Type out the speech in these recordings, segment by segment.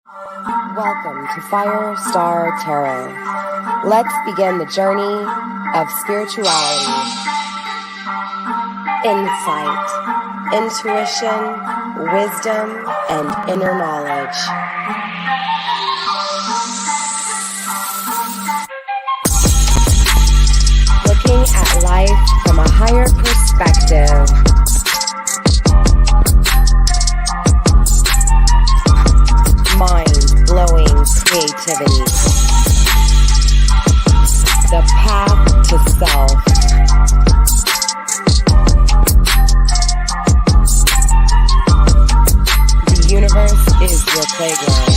Welcome to FireStar Tarot. Let's begin the journey of spirituality, insight, intuition, wisdom, and inner knowledge. Looking at life from a higher perspective. Mind-blowing creativity. The path to self. The universe is your playground.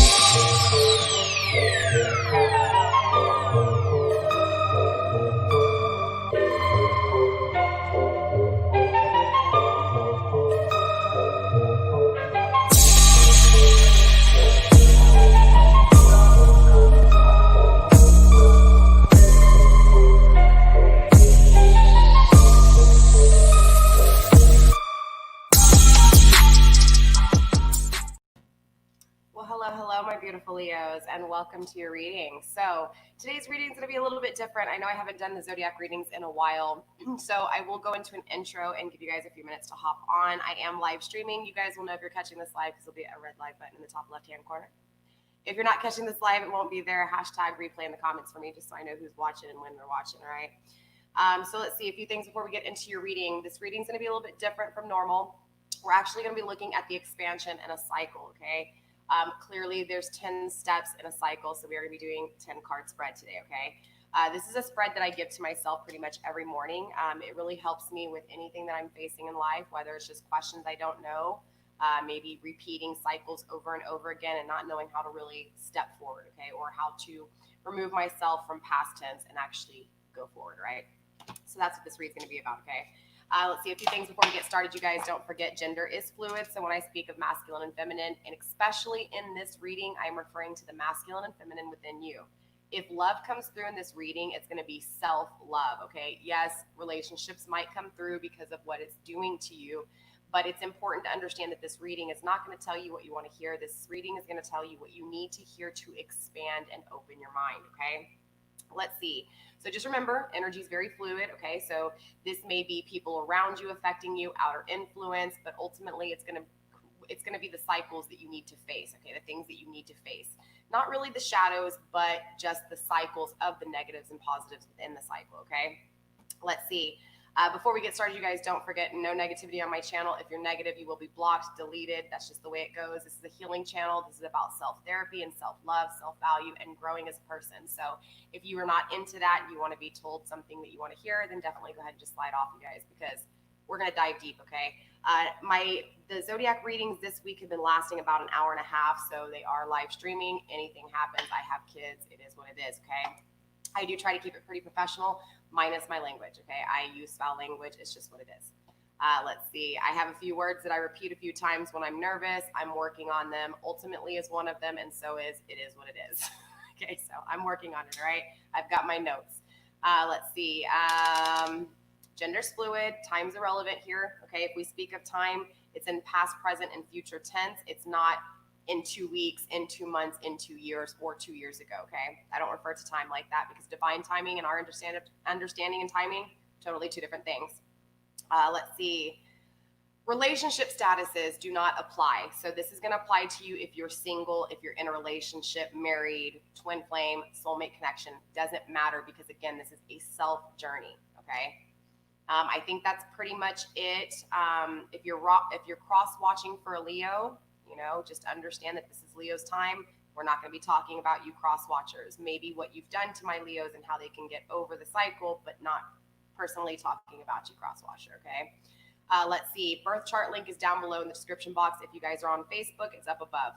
Hello, my beautiful Leos, and welcome to your reading. So today's reading is going to be a little bit different. I know I haven't done the zodiac readings in a while, so I will go into an intro and give you guys a few minutes to hop on. I am live streaming. You guys will know if you're catching this live because there'll be a red live button in the top left-hand corner. If you're not catching this live, it won't be there. Hashtag replay in the comments for me just so I know who's watching and when they're watching, all right? So let's see a few things before we get into your reading. This reading is going to be a little bit different from normal. We're actually going to be looking at the expansion and a cycle, okay? Clearly, there's 10 steps in a cycle, so we are going to be doing 10 card spread today, okay? This is a spread that I give to myself pretty much every morning. It really helps me with anything that I'm facing in life, whether it's just questions I don't know, maybe repeating cycles over and over again and not knowing how to really step forward, okay? Or how to remove myself from past tense and actually go forward, right? So that's what this read's going to be about, okay? Let's see a few things before we get started. You guys, don't forget gender is fluid. So when I speak of masculine and feminine, and especially in this reading, I'm referring to the masculine and feminine within you. If love comes through in this reading, it's going to be self-love, okay? Yes, relationships might come through because of what it's doing to you, but it's important to understand that this reading is not going to tell you what you want to hear. This reading is going to tell you what you need to hear to expand and open your mind, okay? Let's see. So just remember, energy is very fluid, okay? So this may be people around you affecting you, outer influence, but ultimately it's going to be the cycles that you need to face, okay? The things that you need to face. Not really the shadows, but just the cycles of the negatives and positives within the cycle, okay? Let's see. Before we get started, you guys, don't forget, no negativity on my channel. If you're negative, you will be blocked, deleted. That's just the way it goes. This is a healing channel. This is about self-therapy and self-love, self-value, and growing as a person. So if you are not into that and you want to be told something that you want to hear, then definitely go ahead and just slide off, you guys, because we're going to dive deep, okay? The zodiac readings this week have been lasting about an hour and a half, so they are live streaming. Anything happens, I have kids. It is what it is, okay? I do try to keep it pretty professional, minus my language, okay? I use foul language. It's just what it is. Let's see. I have a few words that I repeat a few times when I'm nervous. I'm working on them. Ultimately is one of them, and so is it is what it is. Okay, so I'm working on it, all right? I've got my notes. Let's see. Gender's fluid. Time's irrelevant here, okay? If we speak of time, it's in past, present, and future tense. It's not in 2 weeks, in 2 months, in 2 years, or 2 years ago, okay? I don't refer to time like that because divine timing and our understanding and timing, totally two different things. Let's see. Relationship statuses do not apply. So this is going to apply to you if you're single, if you're in a relationship, married, twin flame, soulmate connection. Doesn't matter because, again, this is a self journey, okay? I think that's pretty much it. If you're cross-watching for a Leo, you know, just understand that this is Leo's time. We're not going to be talking about you cross-watchers. Maybe what you've done to my Leos and how they can get over the cycle, but not personally talking about you cross-watcher, okay? Let's see. Birth chart link is down below in the description box. If you guys are on Facebook, it's up above.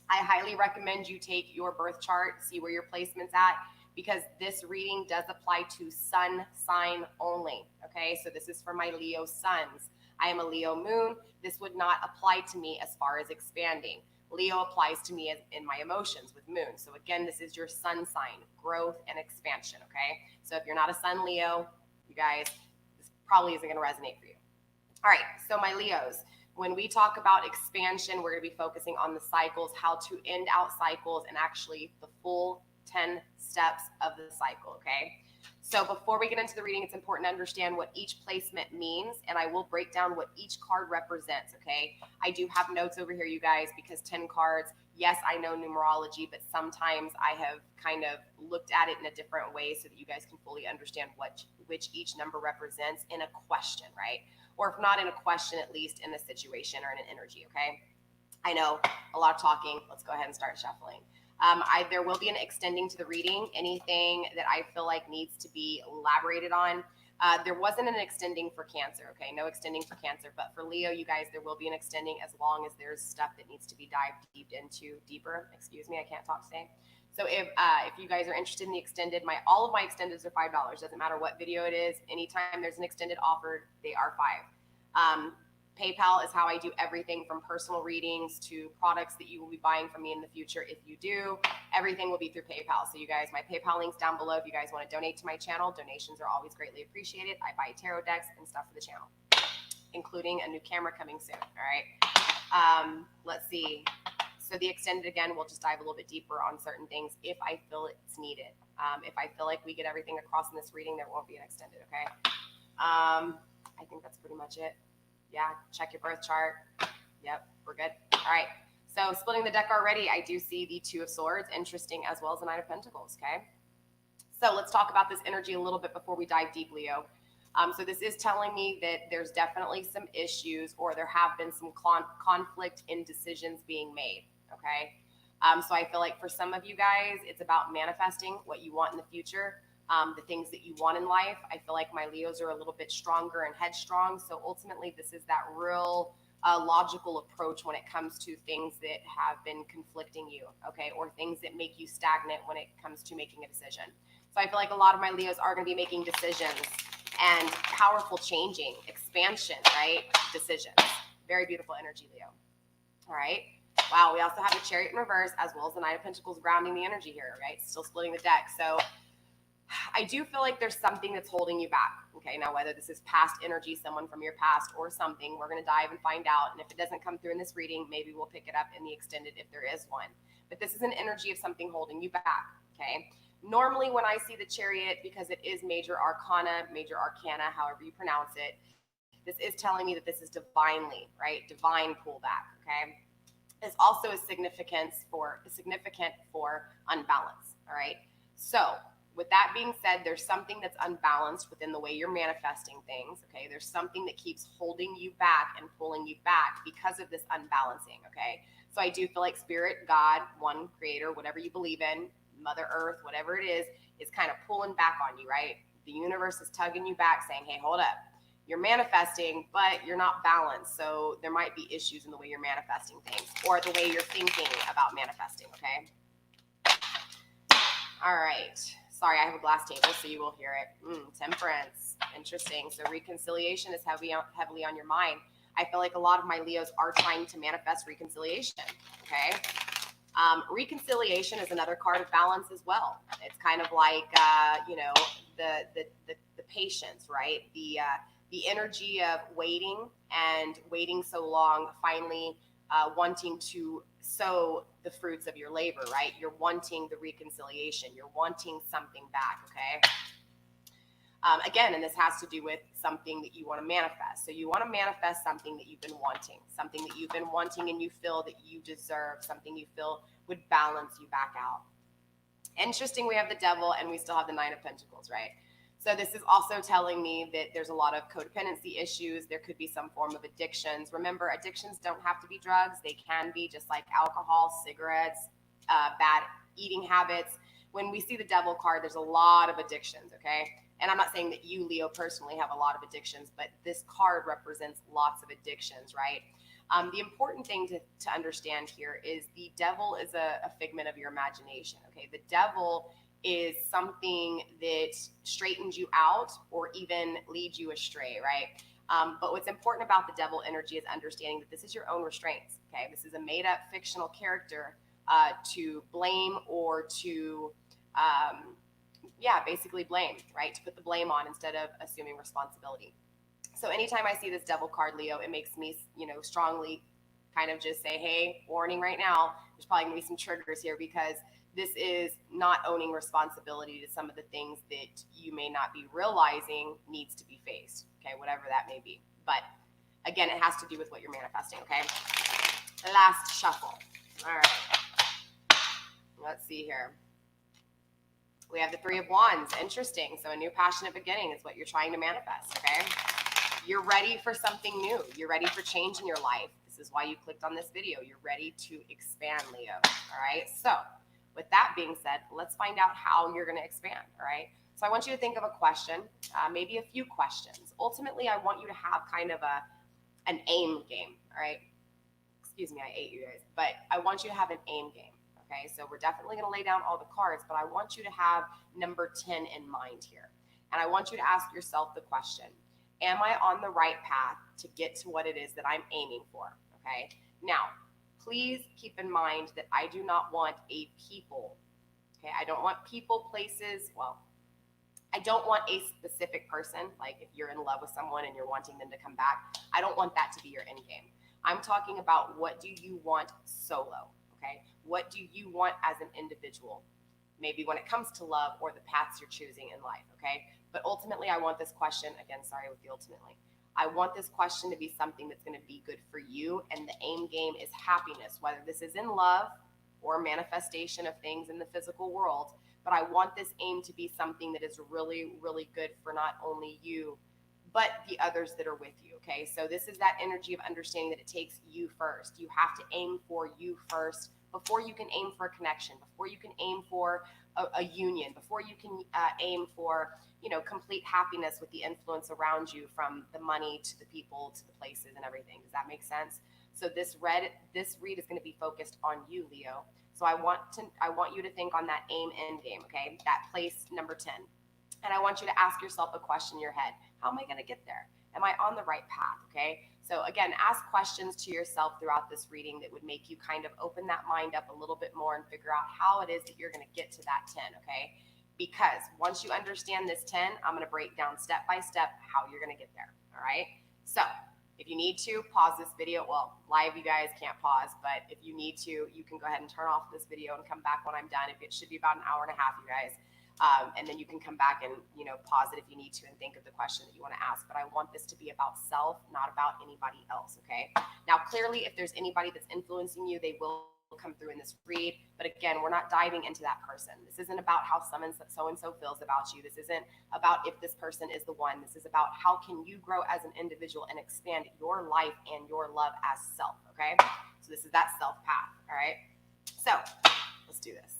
I highly recommend you take your birth chart, see where your placement's at, because this reading does apply to sun sign only, okay? So this is for my Leo suns. I am a Leo moon. This would not apply to me as far as expanding. Leo applies to me as in my emotions with moon. So again, this is your sun sign, growth and expansion, okay? So if you're not a sun Leo, you guys, this probably isn't going to resonate for you. All right, so my Leos, When we talk about expansion, we're going to be focusing on the cycles, how to end out cycles, and actually the full 10 steps of the cycle, okay? So before we get into the reading, it's important to understand what each placement means, and I will break down what each card represents, okay? I do have notes over here, you guys, because 10 cards, yes, I know numerology, but sometimes I have kind of looked at it in a different way so that you guys can fully understand which each number represents in a question, right? Or if not in a question, at least in a situation or in an energy, okay? I know a lot of talking. Let's go ahead and start shuffling. There will be an extending to the reading. Anything that I feel like needs to be elaborated on. There wasn't an extending for Cancer, okay? No extending for Cancer, but for Leo, you guys, there will be an extending as long as there's stuff that needs to be dived deeper. Excuse me, I can't talk today. So if you guys are interested in the extended, all of my extendeds are $5. Doesn't matter what video it is. Anytime there's an extended offered, they are $5. PayPal is how I do everything from personal readings to products that you will be buying from me in the future. If you do, everything will be through PayPal. So you guys, my PayPal link's down below. If you guys want to donate to my channel, donations are always greatly appreciated. I buy tarot decks and stuff for the channel, including a new camera coming soon. All right. Let's see. So the extended, again, we'll just dive a little bit deeper on certain things if I feel it's needed. If I feel like we get everything across in this reading, there won't be an extended, okay? I think that's pretty much it. Yeah, check your birth chart. Yep, we're good. All right, so splitting the deck already, I do see the Two of Swords, interesting, as well as the Knight of Pentacles, okay? So let's talk about this energy a little bit before we dive deep, Leo. So this is telling me that there's definitely some issues, or there have been some conflict in decisions being made, okay? So I feel like for some of you guys, it's about manifesting what you want in the future. The things that you want in life. I feel like my Leos are a little bit stronger and headstrong. So ultimately, this is that real logical approach when it comes to things that have been conflicting you, okay, or things that make you stagnant when it comes to making a decision. So I feel like a lot of my Leos are going to be making decisions and powerful changing, expansion, right? Decisions. Very beautiful energy, Leo. All right. Wow. We also have the Chariot in reverse as well as the Knight of Pentacles grounding the energy here, right? Still splitting the deck. So I do feel like there's something that's holding you back. Okay, now whether this is past energy, someone from your past or something, we're going to dive and find out. And if it doesn't come through in this reading, maybe we'll pick it up in the extended if there is one. But this is an energy of something holding you back, okay? Normally when I see the Chariot, because it is major arcana, however you pronounce it, this is telling me that this is divinely, right? Divine pullback, okay? It's also a significant for unbalance, all right? So with that being said, there's something that's unbalanced within the way you're manifesting things, okay? There's something that keeps holding you back and pulling you back because of this unbalancing, okay? So I do feel like Spirit, God, one creator, whatever you believe in, Mother Earth, whatever it is kind of pulling back on you, right? The universe is tugging you back saying, hey, hold up. You're manifesting, but you're not balanced. So there might be issues in the way you're manifesting things or the way you're thinking about manifesting, okay? All right. Sorry, I have a glass table, so you will hear it. Temperance. Interesting. So reconciliation is heavily on your mind. I feel like a lot of my Leos are trying to manifest reconciliation, okay? Reconciliation is another card of balance as well. It's kind of like, the patience, right? The energy of waiting so long, finally wanting to sow the fruits of your labor, right? You're wanting the reconciliation. You're wanting something back, okay? Again, and this has to do with something that you want to manifest. So you want to manifest something that you've been wanting and you feel that you deserve, something you feel would balance you back out. Interesting, we have the Devil and we still have the Nine of Pentacles, right? So this is also telling me that there's a lot of codependency issues. There could be some form of addictions. Remember, addictions don't have to be drugs. They can be just like alcohol, cigarettes, bad eating habits. When we see the Devil card, there's a lot of addictions, okay? And I'm not saying that you, Leo, personally have a lot of addictions, but this card represents lots of addictions, right? The important thing to understand here is the Devil is a figment of your imagination, okay? The Devil is something that straightens you out or even leads you astray, right? But what's important about the Devil energy is understanding that this is your own restraints, okay? This is a made-up fictional character to blame or to, basically blame, right? To put the blame on instead of assuming responsibility. So anytime I see this devil card, Leo, it makes me, strongly kind of just say, hey, warning right now, there's probably going to be some triggers here because this is not owning responsibility to some of the things that you may not be realizing needs to be faced, okay, whatever that may be. But again, it has to do with what you're manifesting, okay? Last shuffle. All right. Let's see here. We have the Three of Wands. Interesting. So a new passionate beginning is what you're trying to manifest, okay? You're ready for something new. You're ready for change in your life. This is why you clicked on this video. You're ready to expand, Leo, all right? So with that being said, let's find out how you're going to expand, all right? So I want you to think of a question, maybe a few questions. Ultimately, I want you to have kind of an aim game, all right? Excuse me, I ate you guys. But I want you to have an aim game. Okay, so we're definitely going to lay down all the cards, but I want you to have number 10 in mind here. And I want you to ask yourself the question, am I on the right path to get to what it is that I'm aiming for? Okay, now, please keep in mind that I do not want a people. Okay, I don't want people, places, well, I don't want a specific person, like if you're in love with someone and you're wanting them to come back, I don't want that to be your end game. I'm talking about what do you want solo? Okay, what do you want as an individual? Maybe when it comes to love or the paths you're choosing in life, okay? But ultimately, I want this question, again, sorry with the ultimately, I want this question to be something that's going to be good for you, and the aim game is happiness, whether this is in love or manifestation of things in the physical world, but I want this aim to be something that is really, really good for not only you, but the others that are with you, okay? So this is that energy of understanding that it takes you first. You have to aim for you first before you can aim for a connection, before you can aim for a union, before you can aim for, complete happiness with the influence around you, from the money to the people to the places and everything. Does that make sense? So this read is going to be focused on you, Leo. So I want you to think on that aim end game, okay? That place number 10. And I want you to ask yourself a question in your head. How am I going to get there? Am I on the right path? Okay. So again, ask questions to yourself throughout this reading that would make you kind of open that mind up a little bit more and figure out how it is that you're going to get to that 10. Okay. Because once you understand this 10, I'm going to break down step by step how you're going to get there. All right. So if you need to pause this video, well, live, you guys can't pause, but if you need to, you can go ahead and turn off this video and come back when I'm done. It should be about an hour and a half, you guys. And then you can come back and, pause it if you need to and think of the question that you want to ask. But I want this to be about self, not about anybody else, okay? Now, clearly, if there's anybody that's influencing you, they will come through in this read. But again, we're not diving into that person. This isn't about how so-and-so feels about you. This isn't about if this person is the one. This is about how can you grow as an individual and expand your life and your love as self, okay? So this is that self path, all right? So let's do this.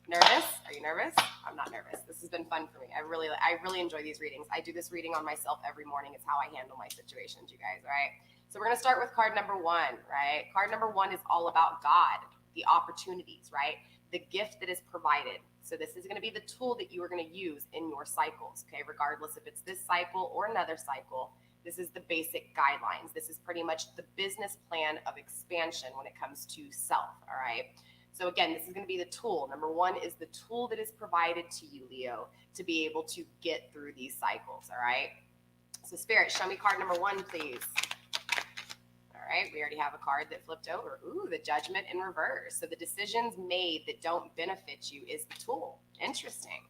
Nervous? Are you nervous? I'm not nervous. This has been fun for me. I really enjoy these readings. I do this reading on myself every morning. It's how I handle my situations, you guys, all right? So we're going to start with card number 1, right? Card number 1 is all about God, the opportunities, right? The gift that is provided. So this is going to be the tool that you are going to use in your cycles, okay? Regardless if it's this cycle or another cycle, this is the basic guidelines. This is pretty much the business plan of expansion when it comes to self, all right? So again, this is going to be the tool. Number 1 is the tool that is provided to you, Leo, to be able to get through these cycles, all right? So Spirit, show me card number 1, please. All right, we already have a card that flipped over. Ooh, the Judgment in reverse. So the decisions made that don't benefit you is the tool. Interesting.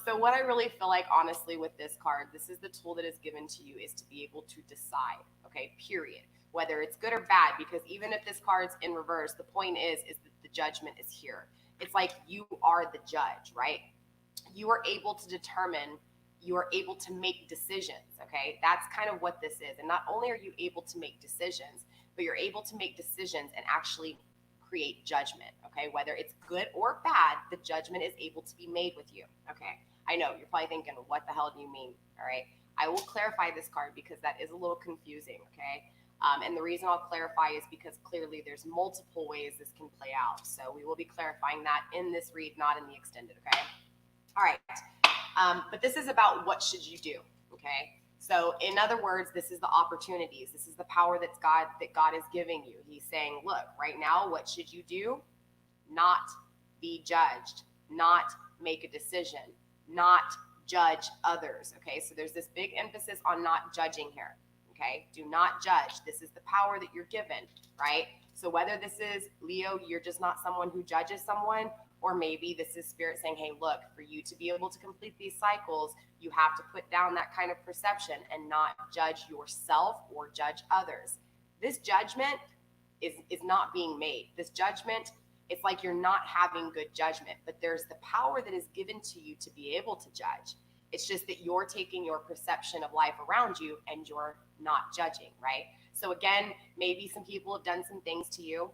So what I really feel like, honestly, with this card, this is the tool that is given to you, is to be able to decide, okay, period. Whether it's good or bad, because even if this card's in reverse, the point is that the judgment is here. It's like you are the judge, right? You are able to determine, you are able to make decisions, okay? That's kind of what this is. And not only are you able to make decisions, but you're able to make decisions and actually create judgment, okay? Whether it's good or bad, the judgment is able to be made with you, okay? I know, you're probably thinking, what the hell do you mean, all right? I will clarify this card because that is a little confusing, okay? And the reason I'll clarify is because clearly there's multiple ways this can play out. So we will be clarifying that in this read, not in the extended, okay? All right. But this is about what should you do, okay? So in other words, this is the opportunities. This is the power that God is giving you. He's saying, look, right now, what should you do? Not be judged, not make a decision, not judge others. Okay, so there's this big emphasis on not judging here. Okay, do not judge. This is the power that you're given, right? So whether this is Leo, you're just not someone who judges someone, or maybe this is Spirit saying, hey, look, for you to be able to complete these cycles, you have to put down that kind of perception and not judge yourself or judge others. This judgment is not being made. This judgment, it's like you're not having good judgment, but there's the power that is given to you to be able to judge. It's just that you're taking your perception of life around you and you're not judging, right? So again, maybe some people have done some things to you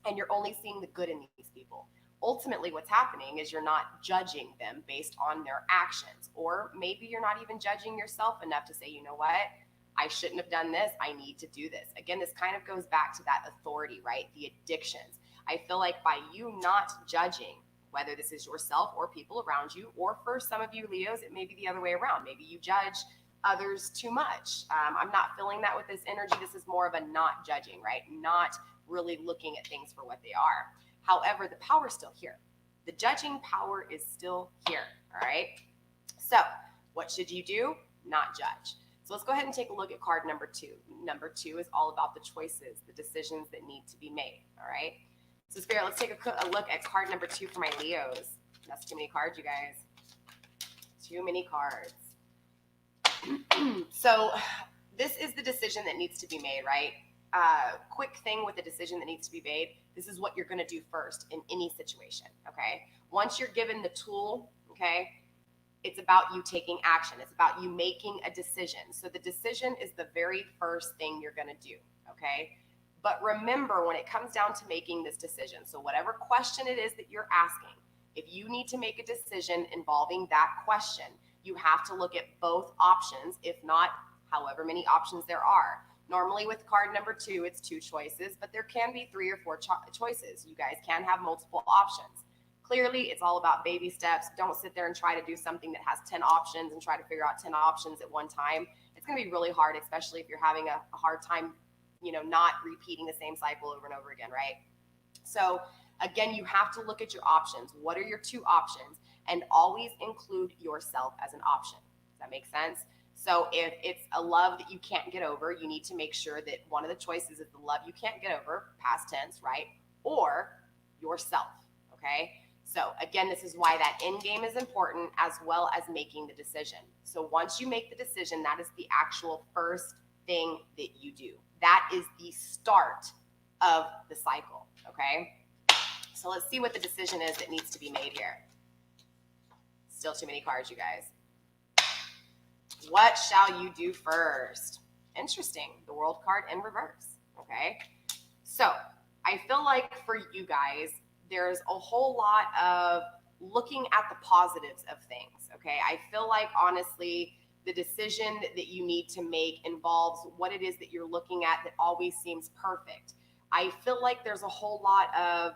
and you're only seeing the good in these people. Ultimately, what's happening is you're not judging them based on their actions, or maybe you're not even judging yourself enough to say, you know what? I shouldn't have done this. I need to do this. Again, this kind of goes back to that authority, right? The addictions. I feel like by you not judging, whether this is yourself or people around you, or for some of you Leos, it may be the other way around. Maybe you judge others too much. I'm not feeling that with this energy. This is more of a not judging, right? Not really looking at things for what they are. However, the power is still here. The judging power is still here, all right? So what should you do? Not judge. So let's go ahead and take a look at card number 2. Number 2 is all about the choices, the decisions that need to be made, all right? So Spirit, let's take a look at card number 2 for my Leos. That's too many cards, you guys. Too many cards. So this is the decision that needs to be made, right? Quick thing with the decision that needs to be made. This is what you're going to do first in any situation, okay? Once you're given the tool, okay, it's about you taking action. It's about you making a decision. So the decision is the very first thing you're going to do, okay? But remember, when it comes down to making this decision, so whatever question it is that you're asking, if you need to make a decision involving that question, you have to look at both options, if not however many options there are. Normally with card number 2, it's 2 choices, but there can be 3 or 4 choices. You guys can have multiple options. Clearly, it's all about baby steps. Don't sit there and try to do something that has 10 options and try to figure out 10 options at one time. It's going to be really hard, especially if you're having a hard time, not repeating the same cycle over and over again, right? So again, you have to look at your options. What are your 2 options? And always include yourself as an option. Does that make sense? So if it's a love that you can't get over, you need to make sure that one of the choices is the love you can't get over, past tense, right? Or yourself, okay? So again, this is why that end game is important, as well as making the decision. So once you make the decision, that is the actual first thing that you do. That is the start of the cycle, okay? So let's see what the decision is that needs to be made here. Still too many cards, you guys. What shall you do first? Interesting. The World card in reverse, okay? So I feel like for you guys, there's a whole lot of looking at the positives of things, okay? I feel like, honestly, the decision that you need to make involves what it is that you're looking at that always seems perfect. I feel like there's a whole lot of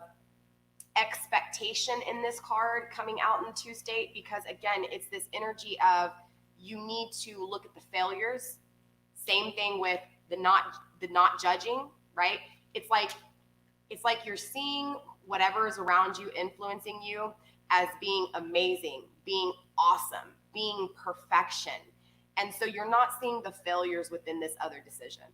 expectation in this card coming out in the 2 state, because again, it's this energy of you need to look at the failures. Same thing with the not judging, right? It's like you're seeing whatever is around you influencing you as being amazing, being awesome, being perfection. And so you're not seeing the failures within this other decision.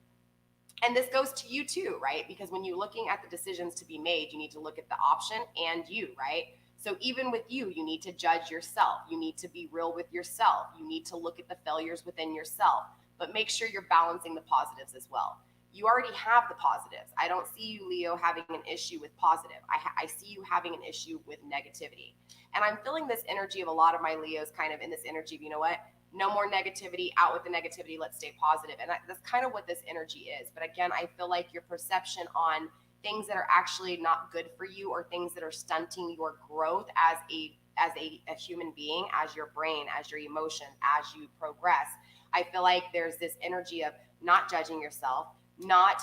And this goes to you too, right? Because when you're looking at the decisions to be made, you need to look at the option and you, right? So even with you, you need to judge yourself. You need to be real with yourself. You need to look at the failures within yourself, but make sure you're balancing the positives as well. You already have the positives. I don't see you, Leo, having an issue with positive. I see you having an issue with negativity. And I'm feeling this energy of a lot of my Leos kind of in this energy of, you know what? No more negativity, out with the negativity, let's stay positive. And that's kind of what this energy is. But again, I feel like your perception on things that are actually not good for you, or things that are stunting your growth as a human being, as your brain, as your emotions, as you progress. I feel like there's this energy of not judging yourself, not,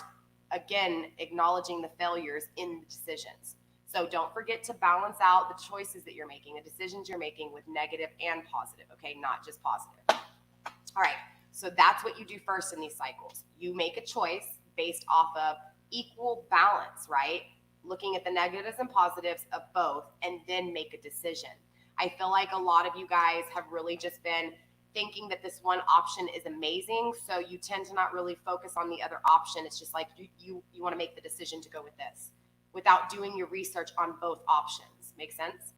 again, acknowledging the failures in the decisions. So don't forget to balance out the choices that you're making, the decisions you're making, with negative and positive, okay? Not just positive. All right, so that's what you do first in these cycles. You make a choice based off of equal balance, right? Looking at the negatives and positives of both, and then make a decision. I feel like a lot of you guys have really just been thinking that this one option is amazing, so you tend to not really focus on the other option. It's just like you want to make the decision to go with this without doing your research on both options. Make sense?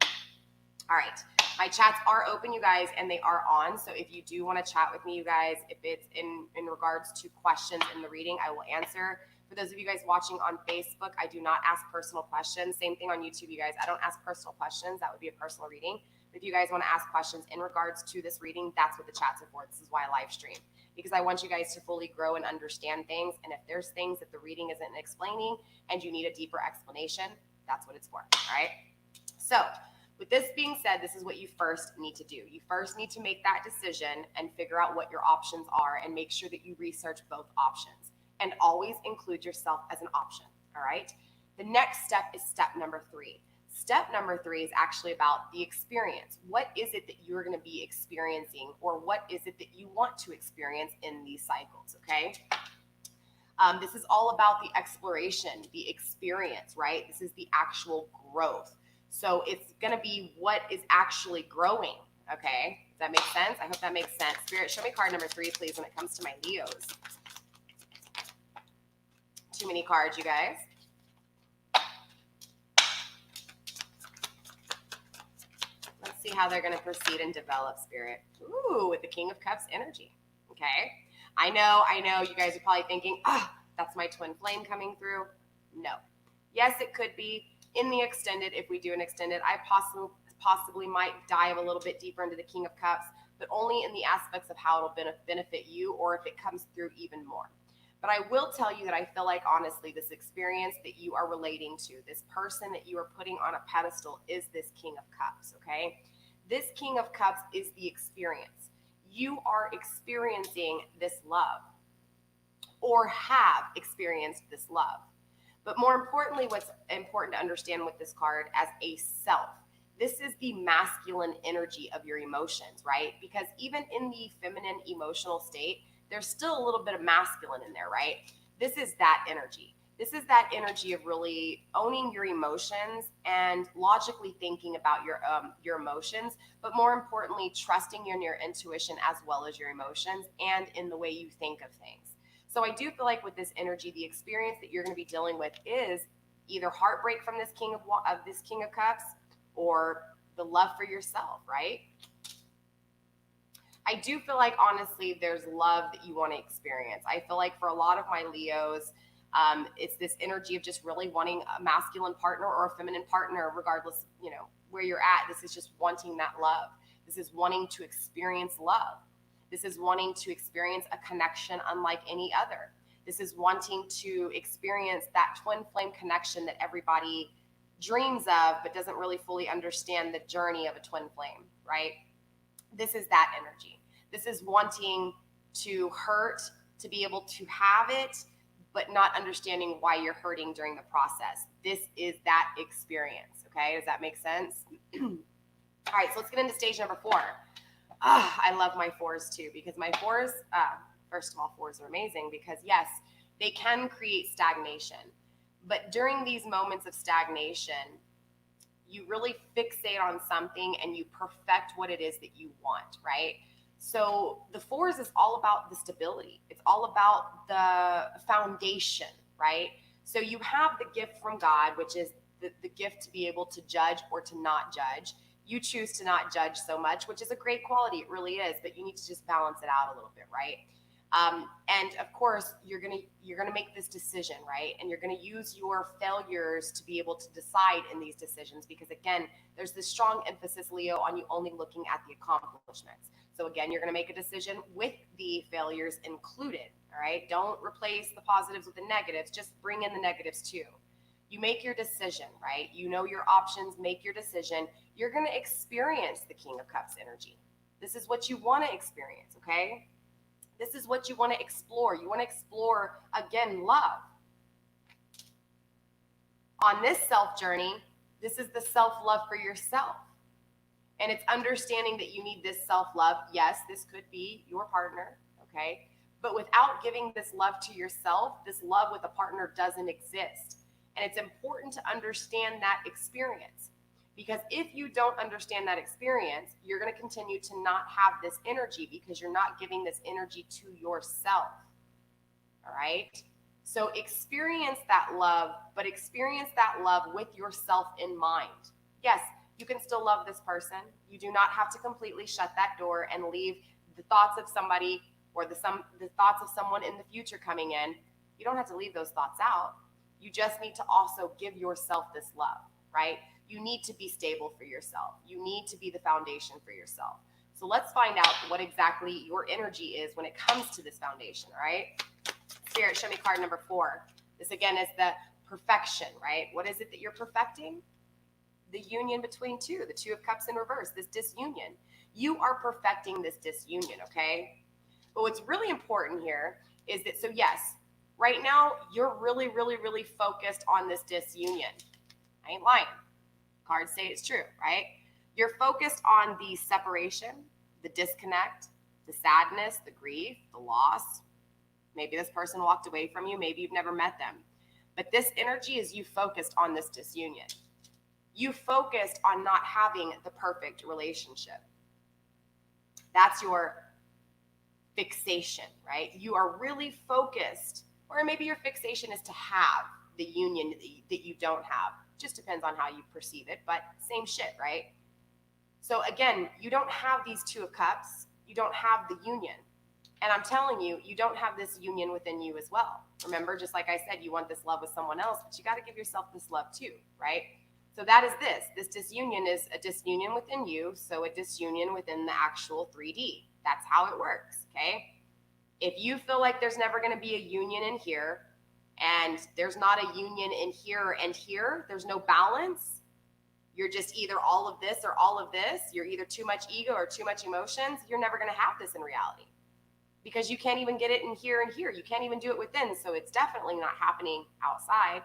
All right, my chats are open, you guys, and they are on. So if you do want to chat with me, you guys, if it's in regards to questions in the reading, I will answer. For those of you guys watching on Facebook, I do not ask personal questions. Same thing on YouTube, you guys. I don't ask personal questions. That would be a personal reading. But if you guys want to ask questions in regards to this reading, that's what the chats are for. This is why I live stream, because I want you guys to fully grow and understand things. And if there's things that the reading isn't explaining and you need a deeper explanation, that's what it's for. All right. So with this being said, this is what you first need to do. You first need to make that decision and figure out what your options are and make sure that you research both options and always include yourself as an option. All right. The next step is step number 3. Step number 3 is actually about the experience. What is it that you're going to be experiencing, or what is it that you want to experience in these cycles? Okay. This is all about the exploration, the experience, right? This is the actual growth. So it's going to be what is actually growing. Okay. Does that make sense? I hope that makes sense. Spirit, show me card number 3, please, when it comes to my Leos. Too many cards, you guys. Let's see how they're going to proceed and develop, Spirit. Ooh, with the King of Cups energy. Okay. I know you guys are probably thinking, that's my twin flame coming through. No. Yes, it could be. In the extended, if we do an extended, I possibly might dive a little bit deeper into the King of Cups, but only in the aspects of how it'll benefit you, or if it comes through even more. But I will tell you that I feel like, honestly, this experience that you are relating to, this person that you are putting on a pedestal, is this King of Cups, okay? This King of Cups is the experience. You are experiencing this love, or have experienced this love. But more importantly, what's important to understand with this card as a self, this is the masculine energy of your emotions, right? Because even in the feminine emotional state, there's still a little bit of masculine in there, right? This is that energy. This is that energy of really owning your emotions and logically thinking about your emotions, but more importantly, trusting in your intuition as well as your emotions and in the way you think of things. So I do feel like with this energy, the experience that you're going to be dealing with is either heartbreak from this King of Cups, or the love for yourself, right? I do feel like, honestly, there's love that you want to experience. I feel like for a lot of my Leos, it's this energy of just really wanting a masculine partner or a feminine partner, regardless, where you're at. This is just wanting that love. This is wanting to experience love. This is wanting to experience a connection unlike any other. This is wanting to experience that twin flame connection that everybody dreams of, but doesn't really fully understand the journey of a twin flame, right? This is that energy. This is wanting to hurt, to be able to have it, but not understanding why you're hurting during the process. This is that experience, okay? Does that make sense? All right, so let's get into stage number 4. I love my 4s too, because my 4s, first of all, 4s are amazing because, yes, they can create stagnation. But during these moments of stagnation, you really fixate on something and you perfect what it is that you want, right? So the 4s is all about the stability. It's all about the foundation, right? So you have the gift from God, which is the gift to be able to judge or to not judge. You choose to not judge so much, which is a great quality. It really is, but you need to just balance it out a little bit, right? And of course, you're gonna make this decision, right? And you're gonna use your failures to be able to decide in these decisions, because again, there's this strong emphasis, Leo, on you only looking at the accomplishments. So again, you're gonna make a decision with the failures included, all right? Don't replace the positives with the negatives, just bring in the negatives too. You make your decision, right? You know your options, make your decision. You're gonna experience the King of Cups energy. This is what you wanna experience, okay? This is what you want to explore. You want to explore, again, love. On this self journey, this is the self-love for yourself. And it's understanding that you need this self-love. Yes, this could be your partner, okay? But without giving this love to yourself, this love with a partner doesn't exist. And it's important to understand that experience. Because if you don't understand that experience, you're going to continue to not have this energy because you're not giving this energy to yourself. All right? So experience that love, but experience that love with yourself in mind. Yes, you can still love this person. You do not have to completely shut that door and leave the thoughts of somebody or the thoughts of someone in the future coming in. You don't have to leave those thoughts out. You just need to also give yourself this love, right? You need to be stable for yourself. You need to be the foundation for yourself. So let's find out what exactly your energy is when it comes to this foundation, all right? Spirit, show me card number 4. This again is the perfection, right? What is it that you're perfecting? The union between two, the 2 of Cups in reverse, this disunion. You are perfecting this disunion, okay? But what's really important here is that, so yes, right now you're really, really, really focused on this disunion. I ain't lying. Cards say it's true, right? You're focused on the separation, the disconnect, the sadness, the grief, the loss. Maybe this person walked away from you. Maybe you've never met them. But this energy is you focused on this disunion. You focused on not having the perfect relationship. That's your fixation, right? You are really focused, or maybe your fixation is to have the union that you don't have. Just depends on how you perceive it, but same shit, right? So again, you don't have these 2 of Cups. You don't have the union. And I'm telling you, you don't have this union within you as well. Remember, just like I said, you want this love with someone else, but you got to give yourself this love too, right? So that is this. This disunion is a disunion within you, so a disunion within the actual 3D. That's how it works, okay? If you feel like there's never going to be a union in here, and there's not a union in here and here, there's no balance, you're just either all of this or all of this, you're either too much ego or too much emotions, you're never going to have this in reality. Because you can't even get it in here and here. You can't even do it within, so it's definitely not happening outside.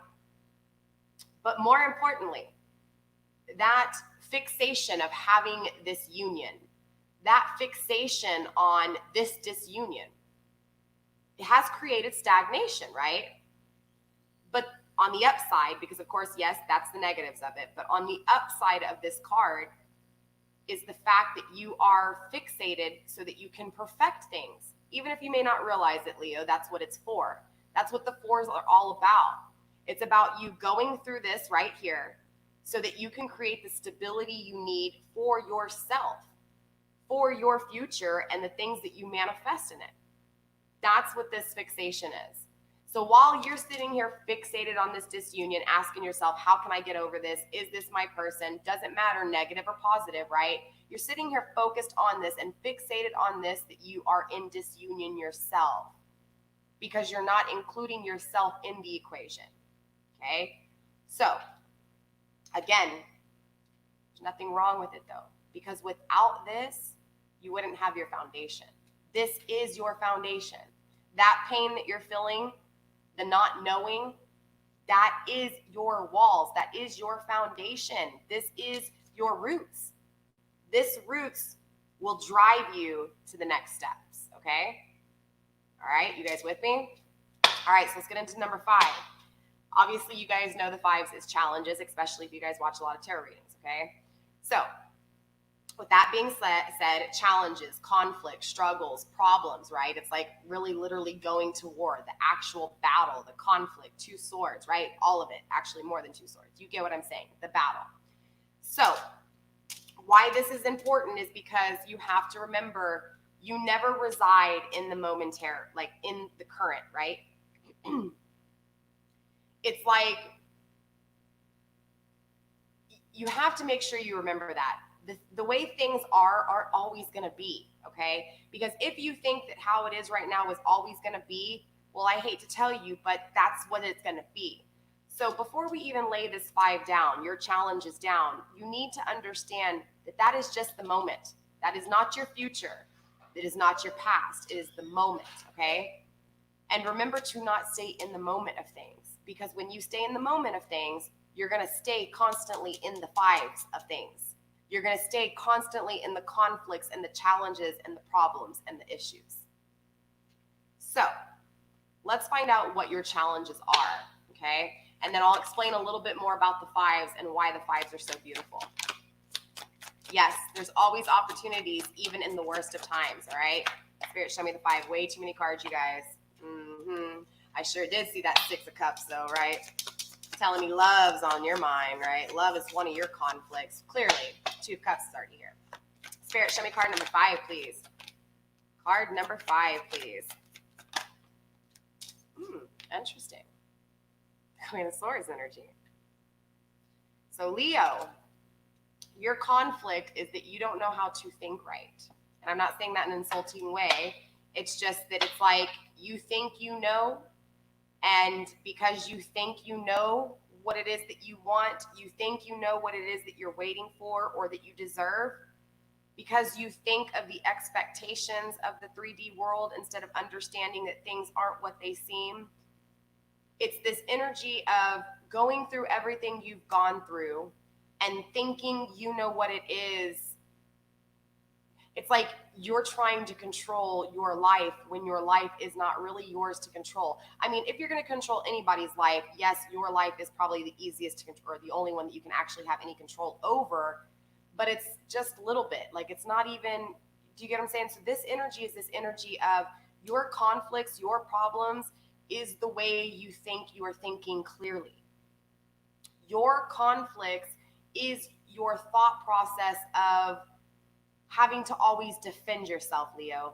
But more importantly, that fixation of having this union, that fixation on this disunion, it has created stagnation, right? But on the upside, because of course, yes, that's the negatives of it, but on the upside of this card is the fact that you are fixated so that you can perfect things. Even if you may not realize it, Leo, that's what it's for. That's what the 4s are all about. It's about you going through this right here so that you can create the stability you need for yourself, for your future, and the things that you manifest in it. That's what this fixation is. So while you're sitting here fixated on this disunion, asking yourself, how can I get over this? Is this my person? Doesn't matter, negative or positive, right? You're sitting here focused on this and fixated on this, that you are in disunion yourself because you're not including yourself in the equation, okay? So again, there's nothing wrong with it though, because without this, you wouldn't have your foundation. This is your foundation. That pain that you're feeling, the not knowing, that is your walls. That is your foundation. This is your roots. This roots will drive you to the next steps, okay? All right, you guys with me? All right, so let's get into number 5. Obviously, you guys know the 5s is challenges, especially if you guys watch a lot of tarot readings, okay? So with that being said, challenges, conflict, struggles, problems, right? It's like really literally going to war, the actual battle, the conflict, 2 swords, right? All of it, actually more than 2 swords. You get what I'm saying, the battle. So why this is important is because you have to remember you never reside in the momentary, like in the current, right? It's like you have to make sure you remember that. The way things aren't always going to be, okay? Because if you think that how it is right now is always going to be, well, I hate to tell you, but that's what it's going to be. So before we even lay this 5 down, your challenge is down, you need to understand that that is just the moment. That is not your future. It is not your past. It is the moment, okay? And remember to not stay in the moment of things, because when you stay in the moment of things, you're going to stay constantly in the 5s of things. You're going to stay constantly in the conflicts and the challenges and the problems and the issues. So let's find out what your challenges are, okay? And then I'll explain a little bit more about the 5s and why the 5s are so beautiful. Yes, there's always opportunities, even in the worst of times, all right? Spirit, show me the 5. Way too many cards, you guys. I sure did see that 6 of Cups, though, right? Telling me love's on your mind, right? Love is one of your conflicts. Clearly, 2 of Cups is already here. Spirit, show me card number 5, please. Card number 5, please. Interesting. Queen of Swords energy. So Leo, your conflict is that you don't know how to think right. And I'm not saying that in an insulting way. It's just that it's like you think you know, and because you think you know what it is that you want, you think you know what it is that you're waiting for or that you deserve, because you think of the expectations of the 3D world instead of understanding that things aren't what they seem. It's this energy of going through everything you've gone through and thinking you know what it is. It's like you're trying to control your life when your life is not really yours to control. I mean, if you're going to control anybody's life, yes, your life is probably the easiest to control, or the only one that you can actually have any control over, but it's just a little bit. Like, it's not even, do you get what I'm saying? So this energy is this energy of your conflicts, your problems is the way you think you are thinking clearly. Your conflicts is your thought process of having to always defend yourself, Leo.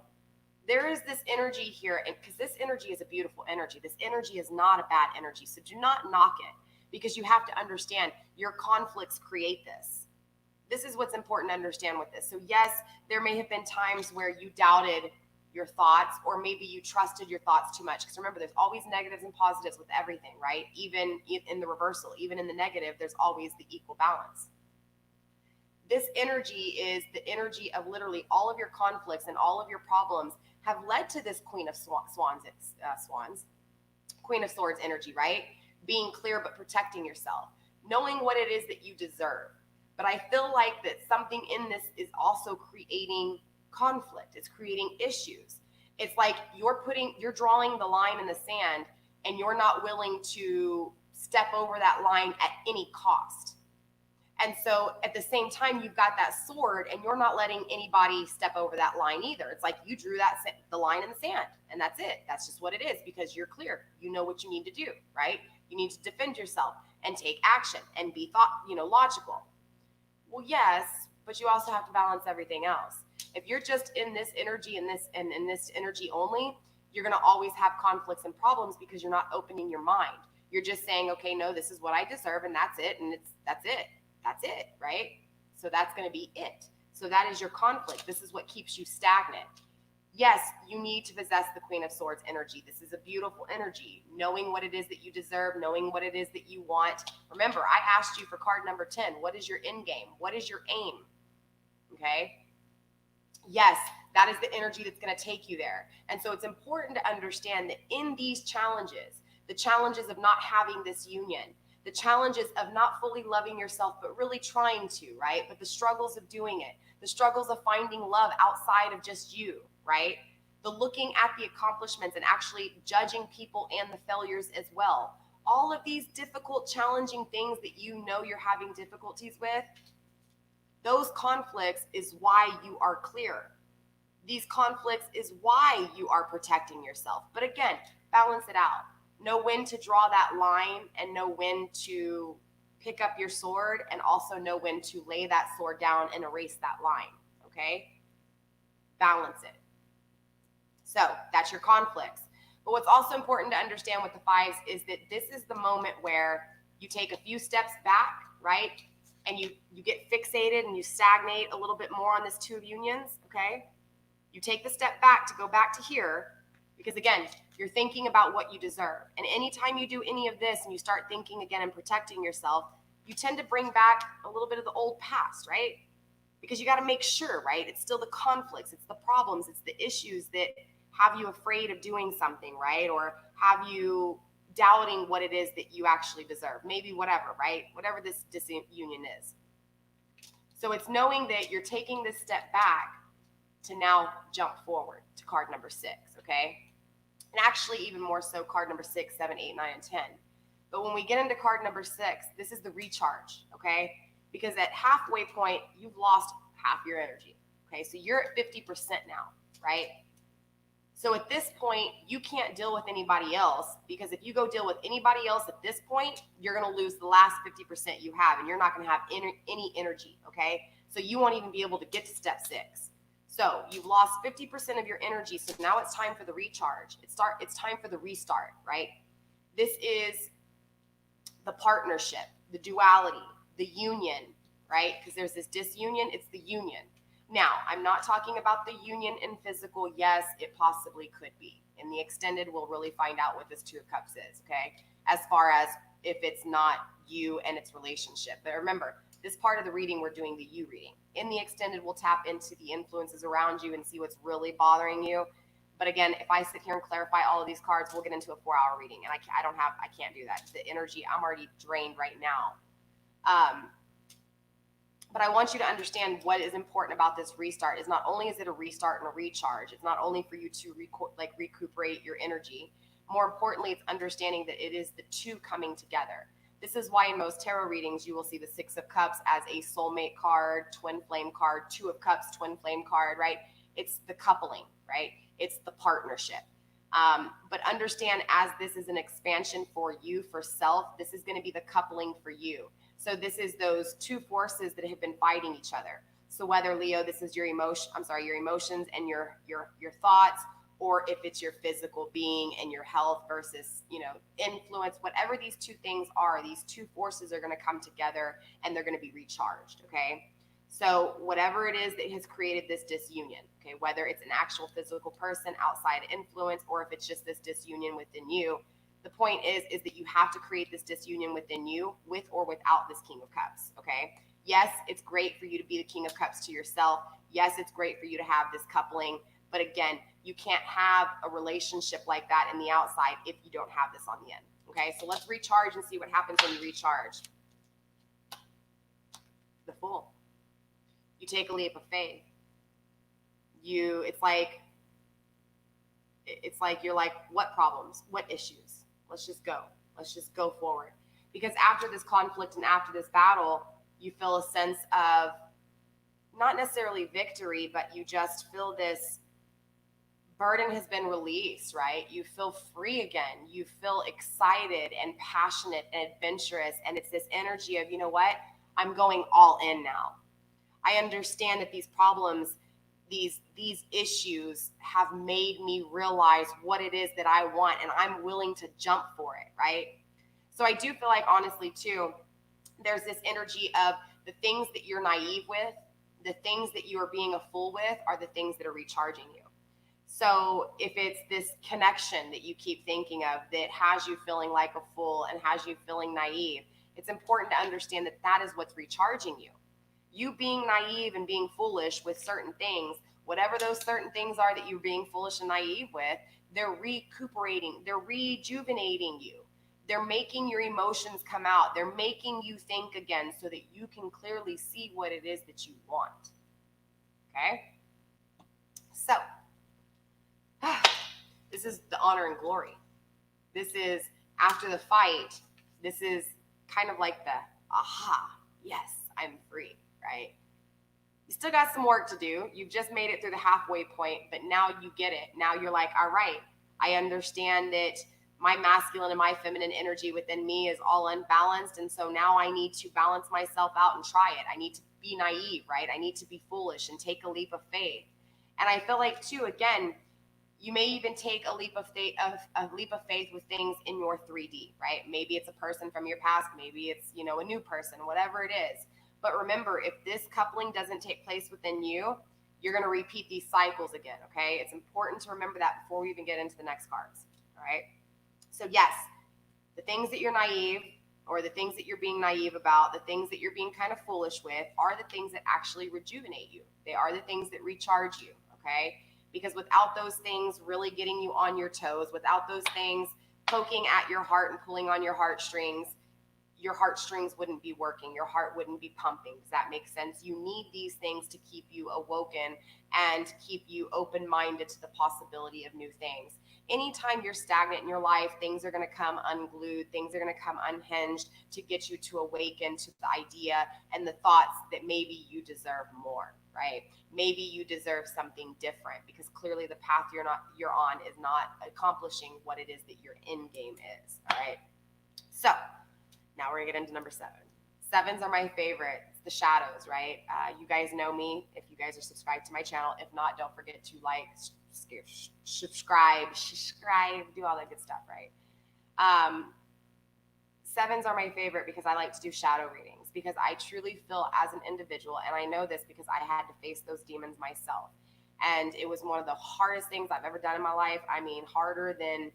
There is this energy here, and because this energy is a beautiful energy. This energy is not a bad energy, so do not knock it, because you have to understand your conflicts create this. This is what's important to understand with this. So yes, there may have been times where you doubted your thoughts, or maybe you trusted your thoughts too much. Because remember, there's always negatives and positives with everything, right? Even in the reversal, even in the negative, there's always the equal balance. This energy is the energy of literally all of your conflicts and all of your problems have led to this Queen of Queen of Swords energy, right? Being clear but protecting yourself, knowing what it is that you deserve. But I feel like that something in this is also creating conflict. It's creating issues. It's like you're drawing the line in the sand, and you're not willing to step over that line at any cost. And so at the same time, you've got that sword, and you're not letting anybody step over that line either. It's like you drew the line in the sand, and that's it. That's just what it is, because you're clear. You know what you need to do, right? You need to defend yourself and take action and be logical. Well, yes, but you also have to balance everything else. If you're just in this energy and in this energy only, you're going to always have conflicts and problems because you're not opening your mind. You're just saying, okay, no, this is what I deserve, and that's it, and that's it, right? So that's going to be it. So that is your conflict. This is what keeps you stagnant. Yes, you need to possess the Queen of Swords energy. This is a beautiful energy, knowing what it is that you deserve, knowing what it is that you want. Remember, I asked you for card number 10. What is your end game? What is your aim? Okay? Yes, that is the energy that's going to take you there. And so it's important to understand that in these challenges, the challenges of not having this union, the challenges of not fully loving yourself, but really trying to, right? But the struggles of doing it, the struggles of finding love outside of just you, right? The looking at the accomplishments and actually judging people and the failures as well. All of these difficult, challenging things that you know you're having difficulties with, those conflicts is why you are clear. These conflicts is why you are protecting yourself. But again, balance it out. Know when to draw that line, and know when to pick up your sword, and also know when to lay that sword down and erase that line, okay? Balance it. So that's your conflicts. But what's also important to understand with the fives is that this is the moment where you take a few steps back, right? And you get fixated and you stagnate a little bit more on this 2 of unions, okay? You take the step back to go back to here, because again, you're thinking about what you deserve. And anytime you do any of this and you start thinking again and protecting yourself, you tend to bring back a little bit of the old past, right? Because you got to make sure, right? It's still the conflicts, it's the problems, it's the issues that have you afraid of doing something, right? Or have you doubting what it is that you actually deserve. Maybe whatever, right? Whatever this disunion is. So it's knowing that you're taking this step back to now jump forward to card number 6, okay? And actually even more so card number 6, 7, 8, 9, and 10. But when we get into card number 6, this is the recharge, okay? Because at halfway point, you've lost half your energy. Okay, so you're at 50% now, right? So at this point, you can't deal with anybody else, because if you go deal with anybody else at this point, you're going to lose the last 50% you have, and you're not going to have any energy, okay? So you won't even be able to get to step 6. So you've lost 50% of your energy, so now it's time for the recharge. It's time for the restart, right? This is the partnership, the duality, the union, right? Because there's this disunion, it's the union. Now, I'm not talking about the union in physical. Yes, it possibly could be. In the extended, we'll really find out what this 2 of Cups is, okay? As far as if it's not you and its relationship. But remember, this part of the reading, we're doing the you reading. In the extended, we'll tap into the influences around you and see what's really bothering you. But again, if I sit here and clarify all of these cards, we'll get into a 4-hour reading, and I can't do that. The energy, I'm already drained right now. But I want you to understand what is important about this restart is not only is it a restart and a recharge, it's not only for you to recuperate your energy. More importantly, it's understanding that it is the 2 coming together. This is why in most tarot readings, you will see the 6 of Cups as a soulmate card, twin flame card, 2 of Cups, twin flame card, right? It's the coupling, right? It's the partnership. But understand, as this is an expansion for you, for self, this is going to be the coupling for you. So this is those 2 forces that have been fighting each other. So whether, Leo, this is your emotions and your thoughts, or if it's your physical being and your health versus, influence, whatever these 2 things are, these 2 forces are going to come together and they're going to be recharged, okay? So whatever it is that has created this disunion, okay, whether it's an actual physical person outside influence, or if it's just this disunion within you, the point is that you have to create this disunion within you, with or without this King of Cups, okay? Yes, it's great for you to be the King of Cups to yourself. Yes, it's great for you to have this coupling. But again, you can't have a relationship like that in the outside if you don't have this on the end, okay? So let's recharge and see what happens when you recharge. The Fool. You take a leap of faith. It's like you're like, what problems? What issues? Let's just go. Let's just go forward. Because after this conflict and after this battle, you feel a sense of not necessarily victory, but you just feel this burden has been released, right? You feel free again. You feel excited and passionate and adventurous. And it's this energy of, you know what? I'm going all in now. I understand that these problems, these issues have made me realize what it is that I want, and I'm willing to jump for it, right? So I do feel like, honestly, too, there's this energy of the things that you're naive with, the things that you are being a fool with are the things that are recharging you. So if it's this connection that you keep thinking of that has you feeling like a fool and has you feeling naive, it's important to understand that that is what's recharging you. You being naive and being foolish with certain things, whatever those certain things are that you're being foolish and naive with, they're recuperating, they're rejuvenating you. They're making your emotions come out. They're making you think again so that you can clearly see what it is that you want. Okay? So, this is the honor and glory. This is after the fight. This is kind of like the, aha, yes, I'm free, right? You still got some work to do. You've just made it through the halfway point, but now you get it. Now you're like, all right, I understand that my masculine and my feminine energy within me is all unbalanced. And so now I need to balance myself out and try it. I need to be naive, right? I need to be foolish and take a leap of faith. And I feel like, too, again, you may even take a leap of faith with things in your 3D, right? Maybe it's a person from your past. Maybe it's, a new person, whatever it is. But remember, if this coupling doesn't take place within you, you're going to repeat these cycles again, okay? It's important to remember that before we even get into the next cards, all right? So yes, the things that you're naive, or the things that you're being naive about, the things that you're being kind of foolish with, are the things that actually rejuvenate you. They are the things that recharge you, okay? Because without those things really getting you on your toes, without those things poking at your heart and pulling on your heartstrings wouldn't be working. Your heart wouldn't be pumping. Does that make sense? You need these things to keep you awoken and keep you open-minded to the possibility of new things. Anytime you're stagnant in your life, things are going to come unglued. Things are going to come unhinged to get you to awaken to the idea and the thoughts that maybe you deserve more. right? Maybe you deserve something different because clearly the path you're on is not accomplishing what it is that your end game is. All right. So now we're gonna get into number 7. 7s are my favorite. It's the shadows, right? You guys know me if you guys are subscribed to my channel. If not, don't forget to like, subscribe, do all that good stuff, right? 7s are my favorite because I like to do shadow readings, because I truly feel as an individual, and I know this because I had to face those demons myself. And it was one of the hardest things I've ever done in my life. I mean, harder than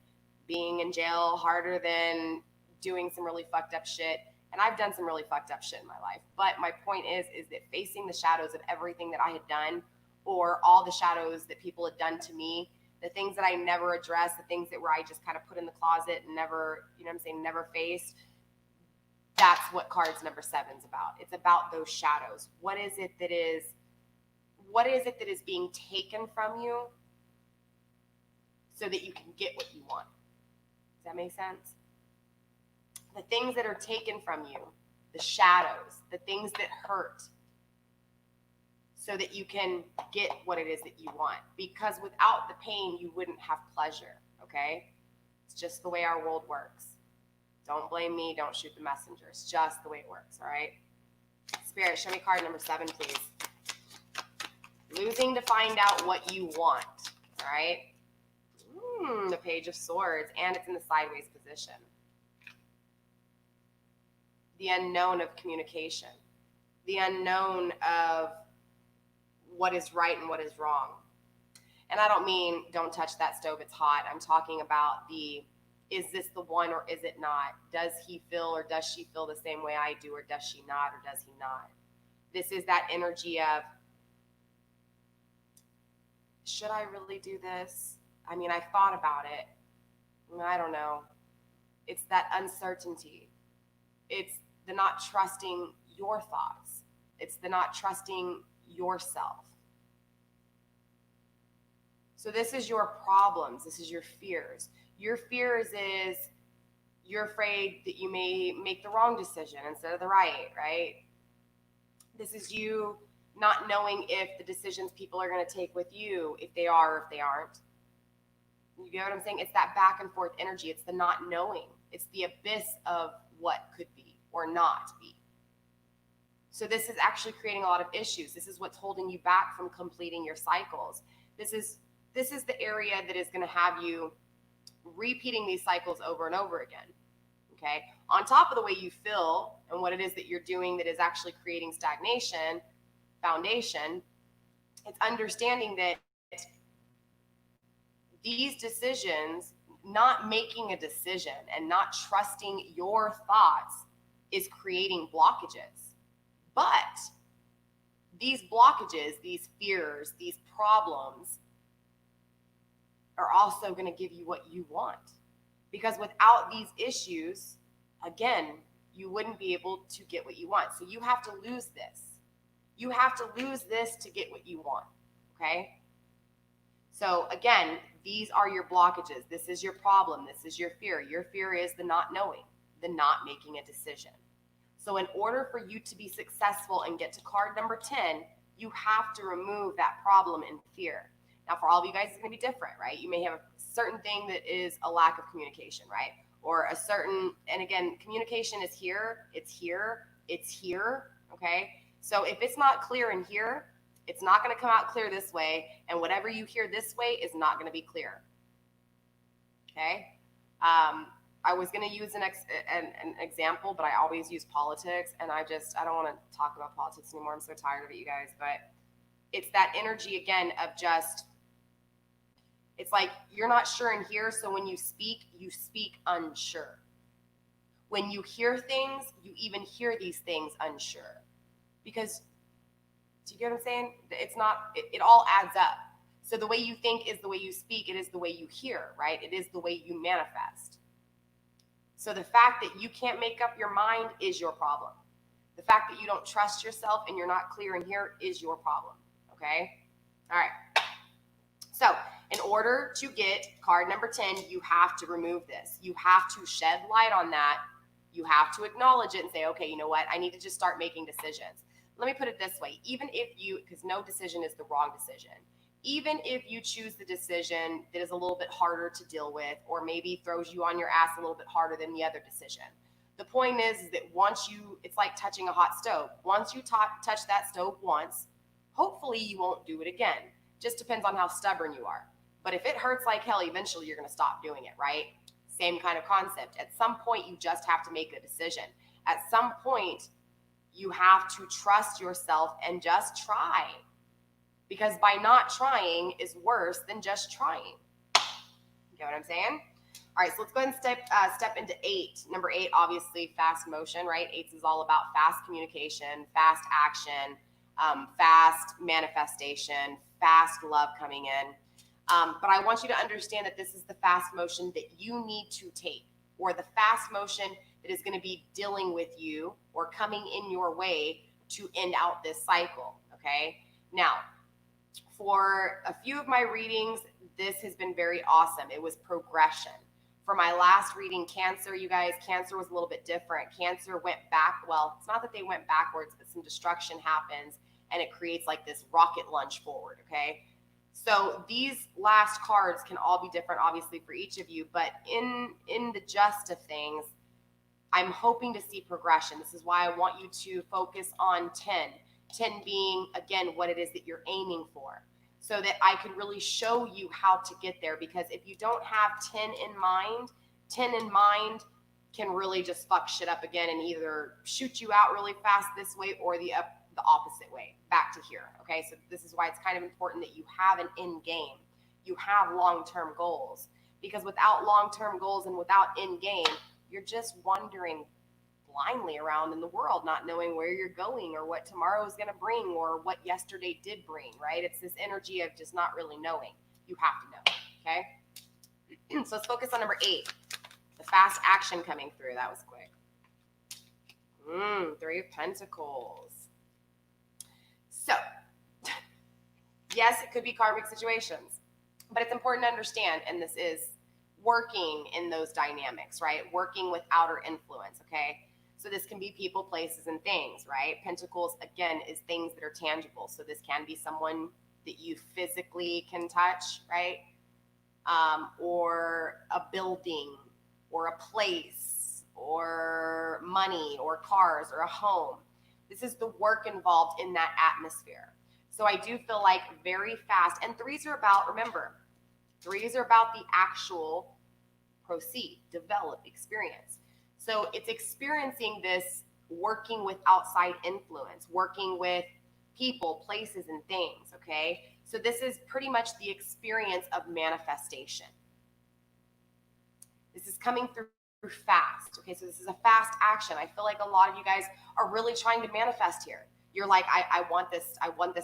being in jail, harder than doing some really fucked up shit. And I've done some really fucked up shit in my life. But my point is that facing the shadows of everything that I had done, or all the shadows that people had done to me, the things that I never addressed, the things that where I just kind of put in the closet and never, you know what I'm saying, never faced. That's what cards number 7's about. It's about those shadows. What is it that is being taken from you so that you can get what you want? Does that make sense? The things that are taken from you, the shadows, the things that hurt, so that you can get what it is that you want. Because without the pain, you wouldn't have pleasure, okay? It's just the way our world works. Don't blame me. Don't shoot the messenger. It's just the way it works, all right? Spirit, show me card number 7, please. Losing to find out what you want, all right? The Page of Swords, and it's in the sideways position. The unknown of communication. The unknown of what is right and what is wrong. And I don't mean don't touch that stove, it's hot. I'm talking about is this the one or is it not? Does he feel or does she feel the same way I do, or does she not, or does he not? This is that energy of, should I really do this? I mean, I thought about it. I don't know. It's that uncertainty. It's the not trusting your thoughts. It's the not trusting yourself. So this is your problems. This is your fears. Your fears is you're afraid that you may make the wrong decision instead of the right? This is you not knowing if the decisions people are going to take with you, if they are or if they aren't. You get what I'm saying? It's that back and forth energy. It's the not knowing. It's the abyss of what could be or not be. So this is actually creating a lot of issues. This is what's holding you back from completing your cycles. This is the area that is going to have you repeating these cycles over and over again. Okay? On top of the way you feel and what it is that you're doing that is actually creating stagnation, foundation, it's understanding that these decisions, not making a decision and not trusting your thoughts, is creating blockages. But these blockages, these fears, these problems are also going to give you what you want. Because without these issues, again, you wouldn't be able to get what you want. So you have to lose this. You have to lose this to get what you want, okay? So again, these are your blockages. This is your problem. This is your fear. Your fear is the not knowing, the not making a decision. So in order for you to be successful and get to card number 10, you have to remove that problem and fear. Now, for all of you guys, it's going to be different, right? You may have a certain thing that is a lack of communication, right? Or a certain, and again, communication is here, it's here, it's here, okay? So if it's not clear in here, it's not going to come out clear this way, and whatever you hear this way is not going to be clear, okay? I was going to use an example, but I always use politics, and I don't want to talk about politics anymore. I'm so tired of it, you guys. But it's that energy, again, of just, it's like you're not sure in here, so when you speak unsure. When you hear things, you even hear these things unsure. Because, do you get what I'm saying? It's not, it all adds up. So the way you think is the way you speak. It is the way you hear, right? It is the way you manifest. So the fact that you can't make up your mind is your problem. The fact that you don't trust yourself and you're not clear in here is your problem, okay? All right. So in order to get card number 10, you have to remove this. You have to shed light on that. You have to acknowledge it and say, okay, you know what? I need to just start making decisions. let me put it this way, even if you, because no decision is the wrong decision, even if you choose the decision that is a little bit harder to deal with, or maybe throws you on your ass a little bit harder than the other decision, the point is that once you, it's like touching a hot stove. Once you touch that stove once, hopefully you won't do it again. Just depends on how stubborn you are. But if it hurts like hell, eventually you're going to stop doing it, right? Same kind of concept. At some point, you just have to make a decision. At some point, you have to trust yourself and just try. Because by not trying is worse than just trying. You get what I'm saying? All right, so let's go ahead and step into 8. Number 8, obviously, fast motion, right? 8 is all about fast communication, fast action, fast manifestation, fast love coming in. But I want you to understand that this is the fast motion that you need to take, or the fast motion that is going to be dealing with you or coming in your way to end out this cycle, okay? Now, for a few of my readings, this has been very awesome. It was progression. For my last reading, Cancer, you guys, Cancer was a little bit different. Cancer went back. Well, it's not that they went backwards, but some destruction happens, and it creates like this rocket launch forward, okay? So these last cards can all be different, obviously, for each of you, but in the gist of things, I'm hoping to see progression. This is why I want you to focus on 10. 10 being, again, what it is that you're aiming for, so that I can really show you how to get there. Because if you don't have 10 in mind can really just fuck shit up again and either shoot you out really fast this way or the opposite way, back to here, okay? So this is why it's kind of important that you have an end game. You have long-term goals, because without long-term goals and without end game, you're just wandering blindly around in the world, not knowing where you're going or what tomorrow is going to bring or what yesterday did bring, right? It's this energy of just not really knowing. You have to know, okay? So let's focus on number 8, the fast action coming through. That was quick. 3 of Pentacles. So, yes, it could be karmic situations, but it's important to understand, and this is working in those dynamics, right? Working with outer influence, okay? So this can be people, places, and things, right? Pentacles, again, is things that are tangible. So this can be someone that you physically can touch, right? Or a building, or a place, or money, or cars, or a home. This is the work involved in that atmosphere. So I do feel like very fast, and 3s are about, remember, 3s are about the actual proceed, develop, experience. So it's experiencing this, working with outside influence, working with people, places, and things, okay? So this is pretty much the experience of manifestation. This is coming through fast, okay? So this is a fast action. I feel like a lot of you guys are really trying to manifest here. You're like, I want this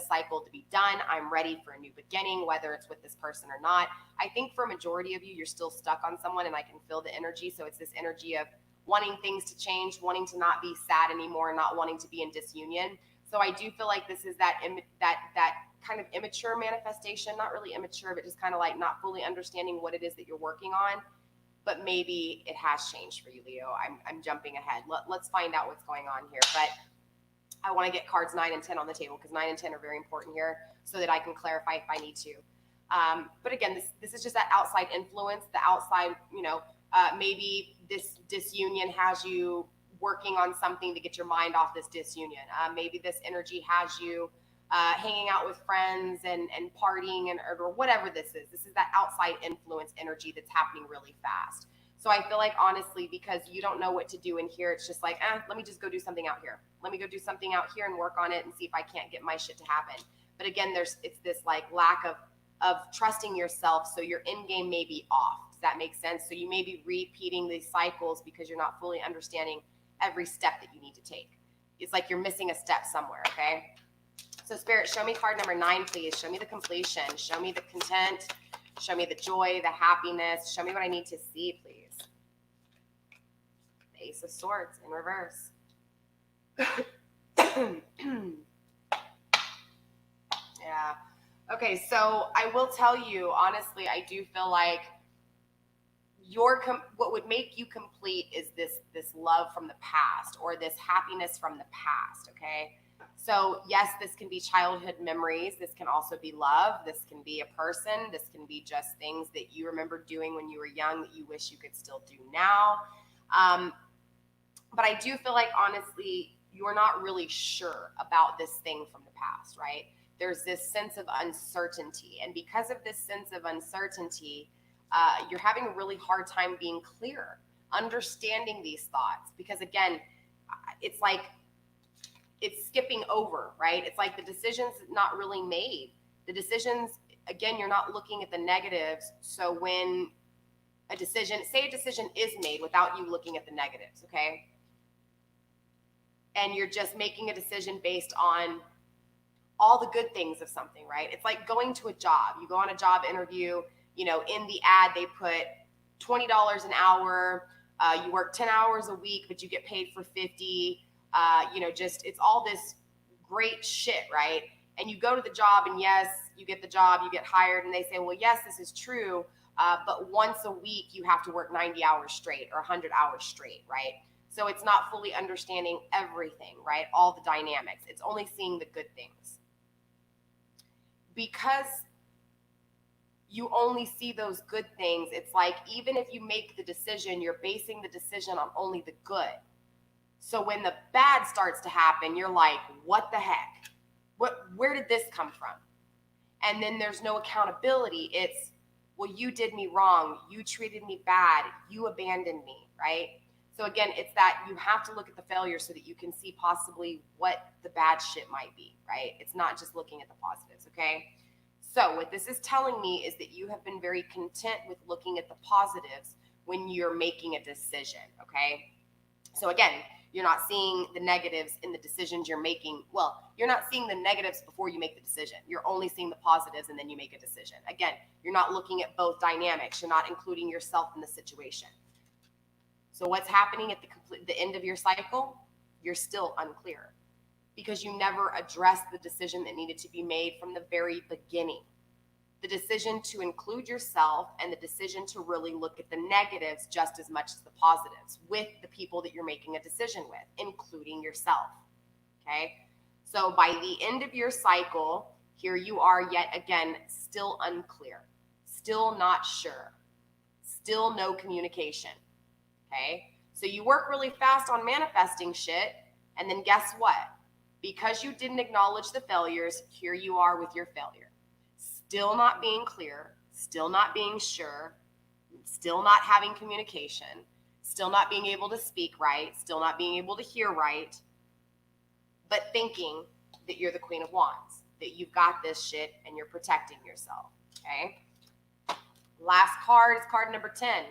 cycle to be done. I'm ready for a new beginning, whether it's with this person or not. I think for a majority of you, you're still stuck on someone, and I can feel the energy. So it's this energy of wanting things to change, wanting to not be sad anymore, not wanting to be in disunion. So I do feel like this is that kind of immature manifestation, not really immature, but just kind of like not fully understanding what it is that you're working on. But maybe it has changed for you, Leo. I'm jumping ahead. Let's find out what's going on here. But I want to get cards 9 and 10 on the table, because 9 and 10 are very important here, so that I can clarify if I need to. But again, this is just that outside influence, the outside, maybe this disunion has you working on something to get your mind off this disunion. Maybe this energy has you hanging out with friends and partying or whatever this is. This is that outside influence energy that's happening really fast. So I feel like, honestly, because you don't know what to do in here, it's just like, let me just go do something out here. Let me go do something out here and work on it and see if I can't get my shit to happen. But again, it's this like lack of trusting yourself. So your end game may be off. Does that make sense? So you may be repeating these cycles because you're not fully understanding every step that you need to take. It's like you're missing a step somewhere, okay? So Spirit, show me card number 9, please. Show me the completion. Show me the content. Show me the joy, the happiness. Show me what I need to see, please. The Ace of Swords in reverse. Yeah. Okay, so I will tell you, honestly, I do feel like what would make you complete is this love from the past, or this happiness from the past, okay? So yes, this can be childhood memories. This can also be love. This can be a person. This can be just things that you remember doing when you were young that you wish you could still do now. But I do feel like, honestly, you're not really sure about this thing from the past, right? There's this sense of uncertainty. And because of this sense of uncertainty, you're having a really hard time being clear, understanding these thoughts. Because again, it's like it's skipping over, right? It's like the decision's not really made. The decisions, again, you're not looking at the negatives. So when a decision is made without you looking at the negatives, okay? And you're just making a decision based on all the good things of something, right? It's like going to a job. You go on a job interview, in the ad, they put $20 an hour. You work 10 hours a week, but you get paid for 50. It's all this great shit, right? And you go to the job, and yes, you get the job, you get hired, and they say, well, yes, this is true, but once a week you have to work 90 hours straight or 100 hours straight, right? So it's not fully understanding everything, right? All the dynamics. It's only seeing the good things. Because you only see those good things, it's like even if you make the decision, you're basing the decision on only the good. So when the bad starts to happen, you're like, what the heck? Where did this come from? And then there's no accountability. It's, well, you did me wrong. You treated me bad. You abandoned me, right? So again, it's that you have to look at the failure so that you can see possibly what the bad shit might be, right? It's not just looking at the positives, okay? So what this is telling me is that you have been very content with looking at the positives when you're making a decision, okay? So again, you're not seeing the negatives in the decisions you're making. Well, you're not seeing the negatives before you make the decision. You're only seeing the positives and then you make a decision. Again, you're not looking at both dynamics. You're not including yourself in the situation. So what's happening at the end of your cycle? You're still unclear because you never addressed the decision that needed to be made from the very beginning. The decision to include yourself and the decision to really look at the negatives just as much as the positives with the people that you're making a decision with, including yourself, okay? So by the end of your cycle, here you are yet again, still unclear, still not sure, still no communication, okay? So you work really fast on manifesting shit, and then guess what? Because you didn't acknowledge the failures, here you are with your failure. Still not being clear, still not being sure, still not having communication, still not being able to speak right, still not being able to hear right, but thinking that you're the Queen of Wands, that you've got this shit and you're protecting yourself, okay? Last card is card number 10.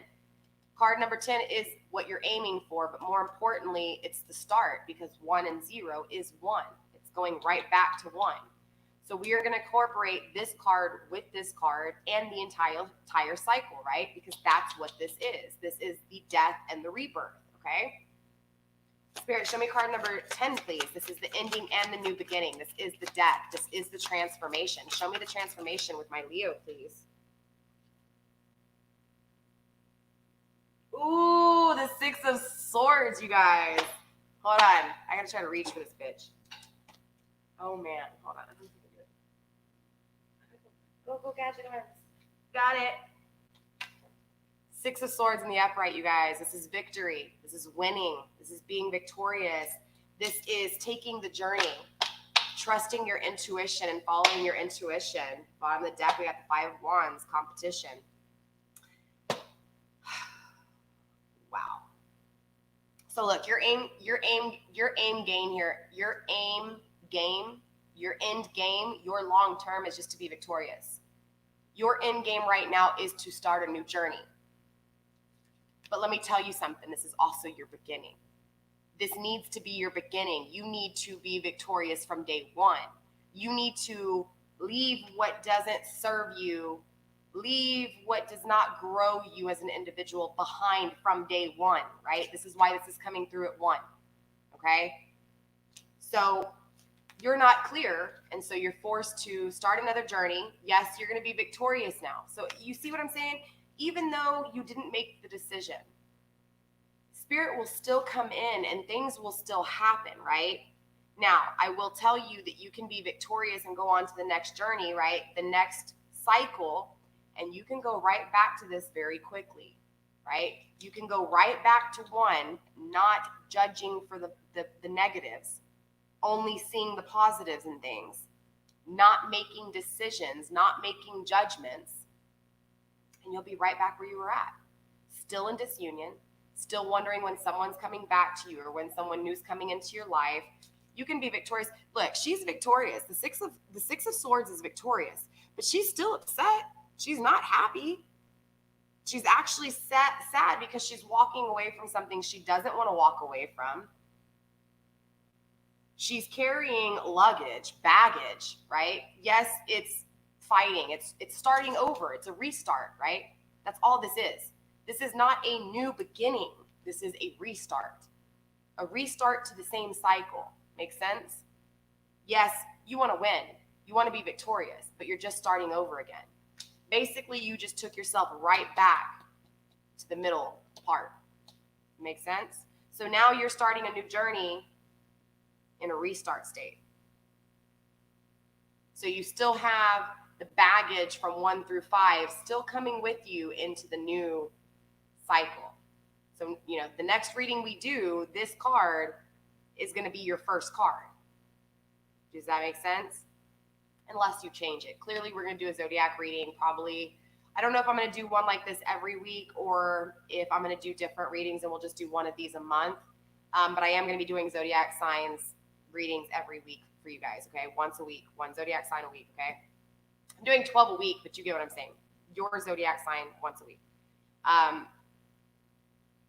Card number 10 is what you're aiming for, but more importantly, it's the start because 1 and 0 is 1. It's going right back to 1. So we are going to incorporate this card with this card and the entire cycle, right? Because that's what this is. This is the death and the rebirth, okay? Spirit, show me card number 10, please. This is the ending and the new beginning. This is the death. This is the transformation. Show me the transformation with my Leo, please. Ooh, the 6 of Swords, you guys. Hold on. I got to try to reach for this bitch. Oh, man. Hold on. Go, gadget arms. Got it. 6 of Swords in the upright, you guys. This is victory. This is winning. This is being victorious. This is taking the journey, trusting your intuition and following your intuition. Bottom of the deck, we got the 5 of Wands, competition. Wow. So look, your end game here, your end game, your long term is just to be victorious. Your end game right now is to start a new journey. But let me tell you something, this is also your beginning. This needs to be your beginning. You need to be victorious from day one. You need to leave what doesn't serve you, leave what does not grow you as an individual behind from day one, right? This is why this is coming through at 1, okay? So you're not clear, and so you're forced to start another journey. Yes, you're going to be victorious now. So you see what I'm saying? Even though you didn't make the decision, Spirit will still come in and things will still happen, right? Now, I will tell you that you can be victorious and go on to the next journey, right? The next cycle, and you can go right back to this very quickly, right? You can go right back to one, not judging for the negatives, only seeing the positives in things, not making decisions, not making judgments, and you'll be right back where you were at. Still in disunion, still wondering when someone's coming back to you or when someone new's coming into your life. You can be victorious. Look, she's victorious. The six of Swords is victorious, but she's still upset. She's not happy. She's actually sad because she's walking away from something she doesn't want to walk away from. She's carrying luggage, baggage, right? Yes, it's fighting. It's starting over. It's a restart, right? That's all this is. This is not a new beginning. This is a restart. A restart to the same cycle. Make sense? Yes, you want to win. You want to be victorious, but you're just starting over again. Basically, you just took yourself right back to the middle part. Make sense? So now you're starting a new journey in a restart state. So you still have the baggage from 1 through 5 still coming with you into the new cycle. So, the next reading we do, this card is going to be your first card. Does that make sense? Unless you change it. Clearly, we're going to do a zodiac reading probably. I don't know if I'm going to do one like this every week or if I'm going to do different readings and we'll just do one of these a month. But I am going to be doing zodiac signs readings every week for you guys, okay? Once a week, one zodiac sign a week, okay? I'm doing 12 a week, but you get what I'm saying. Your zodiac sign once a week.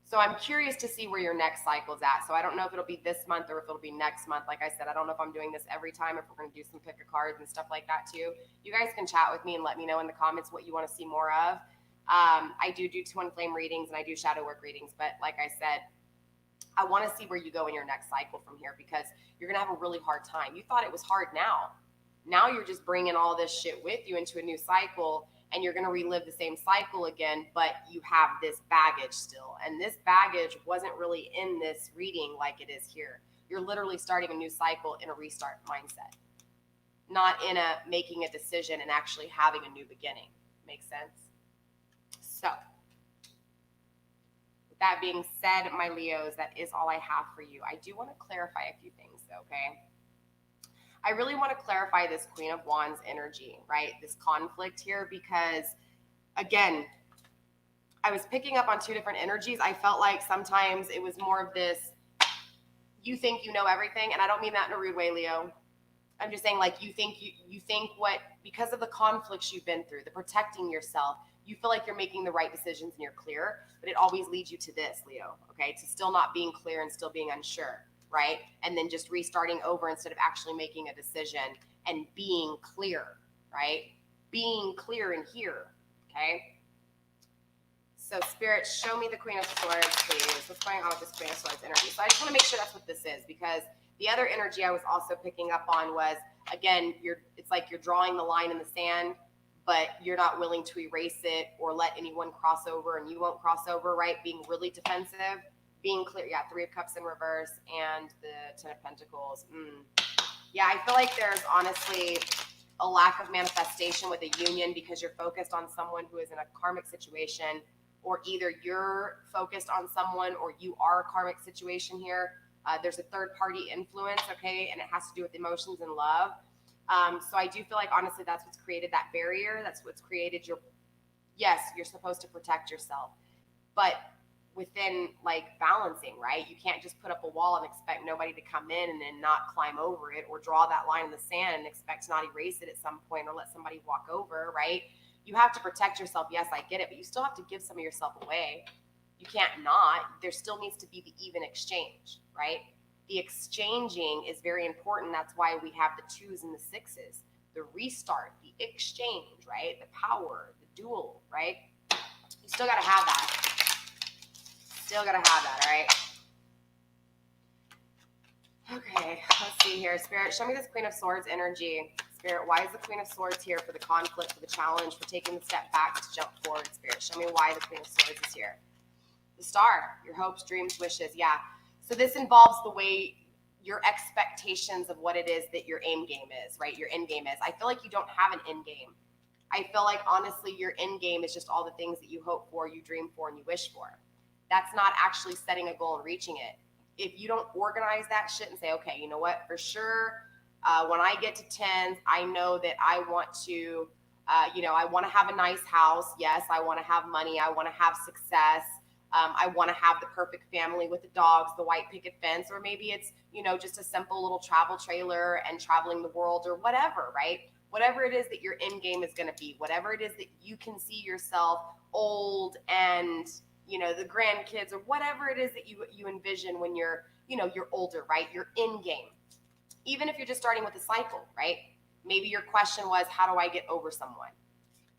So I'm curious to see where your next cycle's at. So I don't know if it'll be this month or if it'll be next month. Like I said, I don't know if I'm doing this every time, if we're going to do some pick a cards and stuff like that too. You guys can chat with me and let me know in the comments what you want to see more of. I do twin flame readings and I do shadow work readings. But like I said, I want to see where you go in your next cycle from here because you're going to have a really hard time. You thought it was hard now. Now you're just bringing all this shit with you into a new cycle and you're going to relive the same cycle again, but you have this baggage still. And this baggage wasn't really in this reading like it is here. You're literally starting a new cycle in a restart mindset, not in a making a decision and actually having a new beginning. Makes sense? So, with that being said, my Leos, that is all I have for you. I do want to clarify a few things, okay? I really want to clarify this Queen of Wands energy, right? This conflict here, because again, I was picking up on two different energies. I felt like sometimes it was more of this, you think you know everything. And I don't mean that in a rude way, Leo. I'm just saying like you think what, because of the conflicts you've been through, the protecting yourself, you feel like you're making the right decisions and you're clear, but it always leads you to this, Leo, okay? To still not being clear and still being unsure. Right? And then just restarting over instead of actually making a decision and being clear, right? Being clear in here, okay? So Spirit, show me the Queen of Swords, please. What's going on with this Queen of Swords energy? So I just want to make sure that's what this is because the other energy I was also picking up on was, again, it's like you're drawing the line in the sand, but you're not willing to erase it or let anyone cross over and you won't cross over, right? Being really defensive. Being clear, yeah, 3 of Cups in reverse and the 10 of Pentacles. Yeah, I feel like there's honestly a lack of manifestation with a union because you're focused on someone who is in a karmic situation, or either you're focused on someone or you are a karmic situation here. There's a third party influence, okay, and it has to do with emotions and love. So I do feel like honestly that's what's created that barrier. That's what's created yes, you're supposed to protect yourself, but within like balancing, right? You can't just put up a wall and expect nobody to come in and then not climb over it or draw that line in the sand and expect to not erase it at some point or let somebody walk over, right? You have to protect yourself. Yes, I get it, but you still have to give some of yourself away. You can't not. There still needs to be the even exchange, right? The exchanging is very important. That's why we have the 2s and the 6s. The restart, the exchange, right? The power, the duel, right? You still got to have that. Still gotta have that, all right? Okay, let's see here. Spirit, show me this Queen of Swords energy. Spirit, why is the Queen of Swords here for the conflict, for the challenge, for taking the step back to jump forward? Spirit, show me why the Queen of Swords is here. The Star, your hopes, dreams, wishes. Yeah. So this involves the way your expectations of what it is that your aim game is, right? Your end game is. I feel like you don't have an end game. I feel like honestly, your end game is just all the things that you hope for, you dream for, and you wish for. That's not actually setting a goal and reaching it. If you don't organize that shit and say, okay, you know what, for sure, when I get to 10s, I know that I want to, I want to have a nice house. Yes, I want to have money. I want to have success. I want to have the perfect family with the dogs, the white picket fence, or maybe it's, just a simple little travel trailer and traveling the world or whatever, right? Whatever it is that your end game is going to be, whatever it is that you can see yourself old and, the grandkids or whatever it is that you envision when you're older, right? Your end game. Even if you're just starting with a cycle, right? Maybe your question was, how do I get over someone?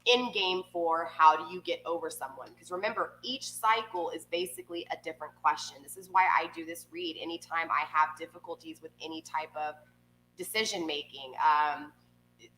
End game for how do you get over someone? Because remember, each cycle is basically a different question. This is why I do this read anytime I have difficulties with any type of decision making,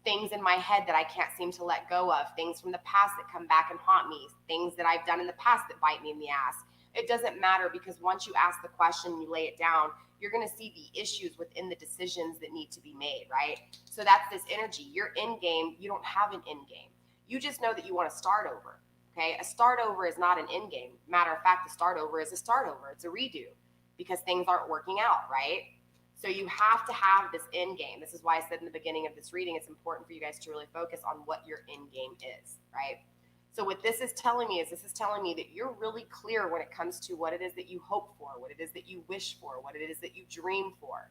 things in my head that I can't seem to let go of, things from the past that come back and haunt me, things that I've done in the past that bite me in the ass. It doesn't matter, because once you ask the question and you lay it down, you're going to see the issues within the decisions that need to be made, right? So that's this energy. Your end game, you don't have an end game. You just know that you want to start over, okay? A start over is not an end game. Matter of fact, a start over is a start over. It's a redo because things aren't working out, right? So you have to have this end game. This is why I said in the beginning of this reading, it's important for you guys to really focus on what your end game is, right? So what this is telling me that you're really clear when it comes to what it is that you hope for, what it is that you wish for, what it is that you dream for.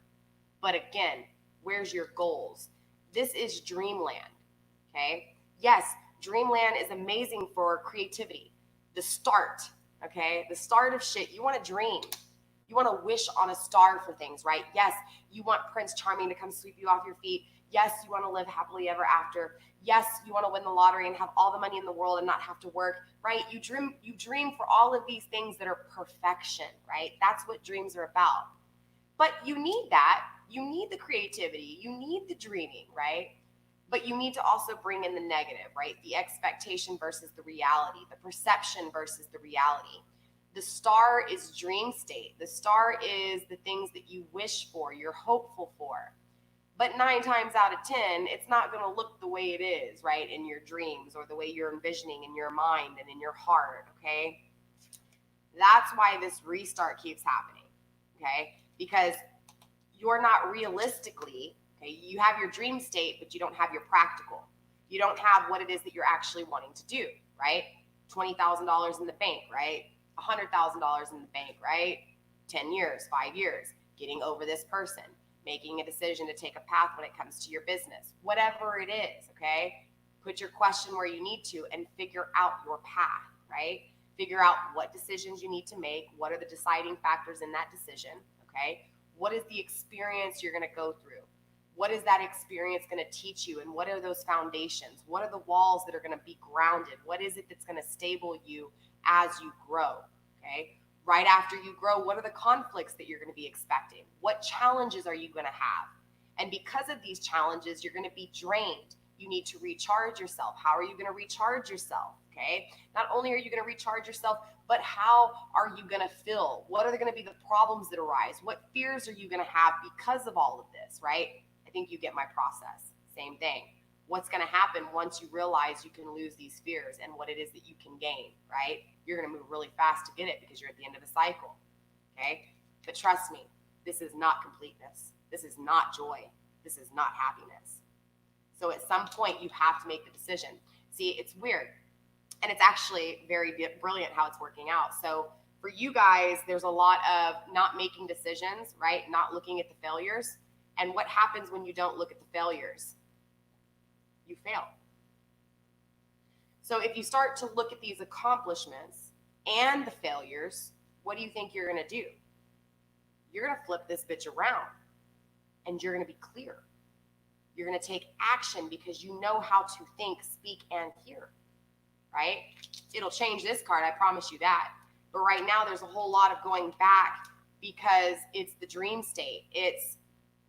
But again, where's your goals? This is dreamland, okay? Yes, dreamland is amazing for creativity. The start, okay? The start of shit. You want to dream. You want to wish on a star for things, right? Yes, you want Prince Charming to come sweep you off your feet. Yes, you want to live happily ever after. Yes, you want to win the lottery and have all the money in the world and not have to work, right? You dream for all of these things that are perfection, right? That's what dreams are about. But you need that. You need the creativity. You need the dreaming, right? But you need to also bring in the negative, right? The expectation versus the reality, the perception versus the reality. The star is dream state. The star is the things that you wish for, you're hopeful for. But 9 times out of 10, it's not going to look the way it is, right, in your dreams or the way you're envisioning in your mind and in your heart, okay? That's why this restart keeps happening, okay? Because you're not realistically, okay, you have your dream state, but you don't have your practical. You don't have what it is that you're actually wanting to do, right? $20,000 in the bank, right? $100,000 in the bank, right? 10 years, 5 years, getting over this person, making a decision to take a path when it comes to your business, whatever it is, okay? Put your question where you need to and figure out your path, right? Figure out what decisions you need to make. What are the deciding factors in that decision, okay? What is the experience you're going to go through? What is that experience going to teach you? And what are those foundations? What are the walls that are going to be grounded? What is it that's going to stable you as you grow, okay? Right after you grow, what are the conflicts that you're going to be expecting? What challenges are you going to have? And because of these challenges, you're going to be drained. You need to recharge yourself. How are you going to recharge yourself? Okay. Not only are you going to recharge yourself, but how are you going to feel? What are going to be the problems that arise? What fears are you going to have because of all of this, right? I think you get my process. Same thing. What's going to happen once you realize you can lose these fears and what it is that you can gain, right? You're going to move really fast to get it because you're at the end of the cycle, okay? But trust me, this is not completeness. This is not joy. This is not happiness. So at some point, you have to make the decision. See, it's weird. And it's actually very brilliant how it's working out. So for you guys, there's a lot of not making decisions, right? Not looking at the failures. And what happens when you don't look at the failures? You fail. So if you start to look at these accomplishments and the failures, what do you think you're going to do? You're going to flip this bitch around and you're going to be clear. You're going to take action because you know how to think, speak, and hear, right? It'll change this card, I promise you that. But right now there's a whole lot of going back because it's the dream state. It's,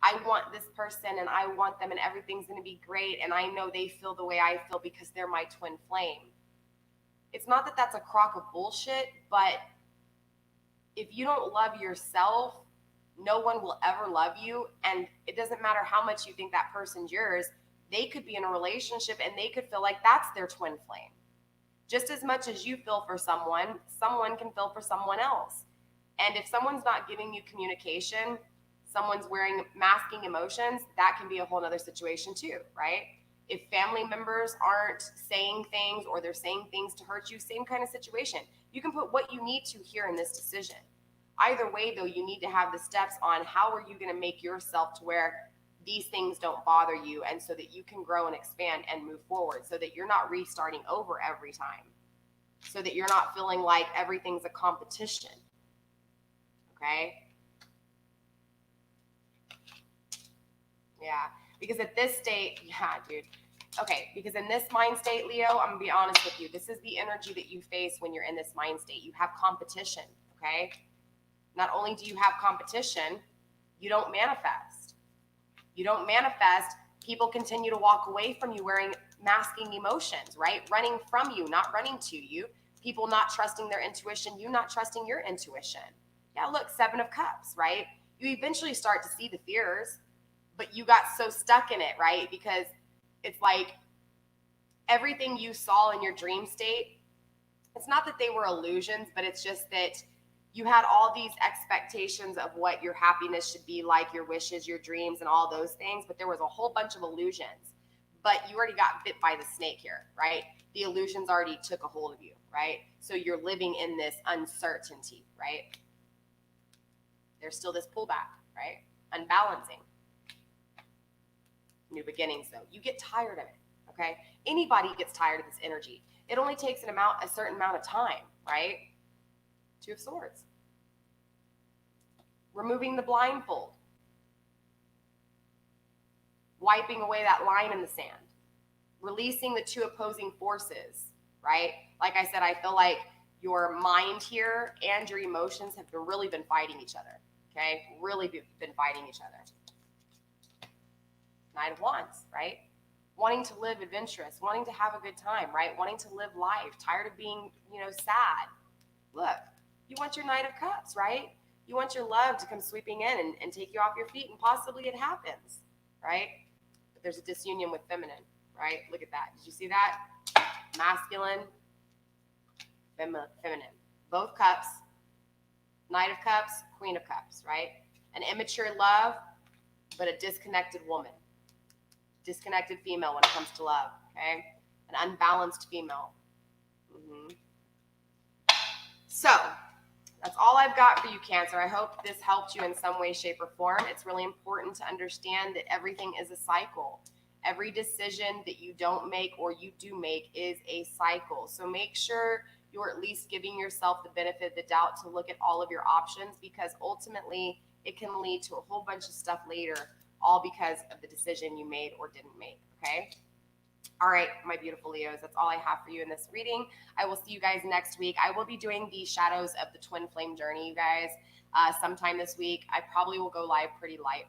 I want this person and I want them and everything's going to be great. And I know they feel the way I feel because they're my twin flame. It's not that that's a crock of bullshit, but if you don't love yourself, No one will ever love you. And it doesn't matter how much you think that person's yours. They could be in a relationship and they could feel like that's their twin flame. Just as much as you feel for someone, someone can feel for someone else. And if someone's not giving you communication, someone's masking emotions, that can be a whole nother situation too, right? If family members aren't saying things or they're saying things to hurt you, same kind of situation. You can put what you need to here in this decision. Either way, though, you need to have the steps on how are you going to make yourself to where these things don't bother you, and so that you can grow and expand and move forward, so that you're not restarting over every time, so that you're not feeling like everything's a competition. Okay? Yeah, because at this state, yeah, dude. Okay, because in this mind state, Leo, I'm going to be honest with you. This is the energy that you face when you're in this mind state. You have competition, okay? Not only do you have competition, you don't manifest. You don't manifest. People continue to walk away from you masking emotions, right? Running from you, not running to you. People not trusting their intuition, you not trusting your intuition. Yeah, look, 7 of Cups, right? You eventually start to see the fears, but you got so stuck in it, right? Because it's like everything you saw in your dream state, it's not that they were illusions, but it's just that you had all these expectations of what your happiness should be like, your wishes, your dreams, and all those things, but there was a whole bunch of illusions. But you already got bit by the snake here, right? The illusions already took a hold of you, right? So you're living in this uncertainty, right? There's still this pullback, right? Unbalancing. New beginnings, though. You get tired of it, okay? Anybody gets tired of this energy. It only takes a certain amount of time, right? 2 of Swords. Removing the blindfold. Wiping away that line in the sand. Releasing the 2 opposing forces, right? Like I said, I feel like your mind here and your emotions have really been fighting each other, okay? Really been fighting each other. Knight of Wands, right? Wanting to live adventurous, wanting to have a good time, right? Wanting to live life, tired of being, sad. Look, you want your Knight of Cups, right? You want your love to come sweeping in and take you off your feet, and possibly it happens, right? But there's a disunion with feminine, right? Look at that. Did you see that? Masculine, feminine. Both cups. Knight of Cups, Queen of Cups, right? An immature love, but a disconnected woman. Disconnected female when it comes to love, okay? An unbalanced female. So that's all I've got for you, Cancer. I hope this helped you in some way, shape, or form. It's really important to understand that everything is a cycle. Every decision that you don't make or you do make is a cycle. So make sure you're at least giving yourself the benefit of the doubt to look at all of your options, because ultimately it can lead to a whole bunch of stuff later, all because of the decision you made or didn't make, okay? All right, my beautiful Leos, that's all I have for you in this reading. I will see you guys next week. I will be doing the Shadows of the Twin Flame Journey, you guys, sometime this week. I probably will go live pretty late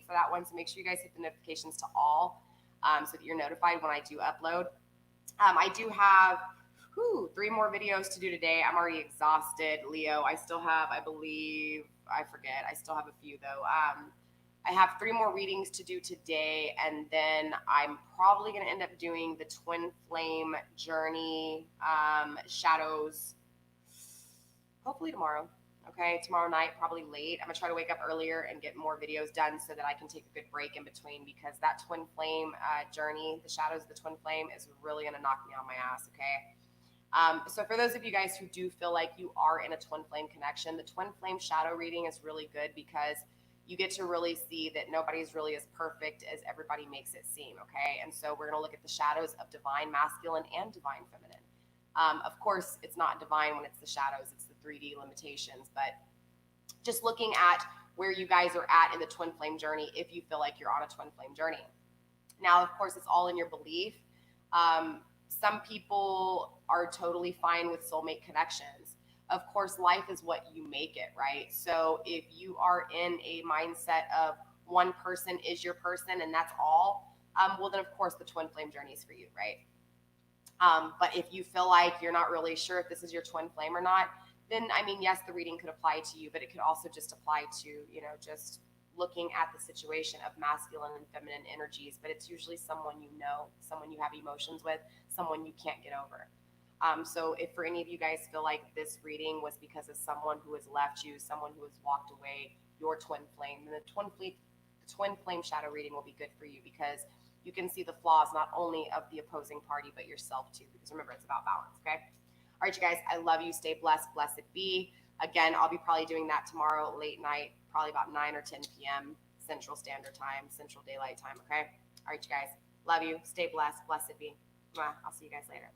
for that one. So make sure you guys hit the notifications to all, so that you're notified when I do upload. I do have 3 more videos to do today. I'm already exhausted, Leo. I still have, I still have a few though. I have 3 more readings to do today, and then I'm probably going to end up doing the Twin Flame Journey Shadows hopefully tomorrow. Okay, tomorrow night, probably late. I'm going to try to wake up earlier and get more videos done so that I can take a good break in between, because that Twin Flame journey, the Shadows of the Twin Flame, is really going to knock me on my ass, okay? So for those of you guys who do feel like you are in a twin flame connection, the twin flame shadow reading is really good, because you get to really see that nobody's really as perfect as everybody makes it seem, okay? And so we're going to look at the shadows of divine masculine and divine feminine. Of course, it's not divine when it's the shadows, it's the 3D limitations, but just looking at where you guys are at in the twin flame journey, if you feel like you're on a twin flame journey. Now, of course, it's all in your belief. Some people are totally fine with soulmate connections. Of course, life is what you make it, right? So if you are in a mindset of one person is your person and that's all, well, then of course the twin flame journey is for you, right? But if you feel like you're not really sure if this is your twin flame or not, then I mean, yes, the reading could apply to you, but it could also just apply to, just looking at the situation of masculine and feminine energies. But it's usually someone you know, someone you have emotions with, someone you can't get over. So if for any of you guys feel like this reading was because of someone who has left you, someone who has walked away, your twin flame, then the twin flame shadow reading will be good for you, because you can see the flaws not only of the opposing party, but yourself too. Because remember, it's about balance, okay? All right, you guys, I love you. Stay blessed. Blessed be. Again, I'll be probably doing that tomorrow late night, probably about 9 or 10 p.m. Central Standard Time, Central Daylight Time, okay? All right, you guys, love you. Stay blessed. Blessed be. Mwah. I'll see you guys later.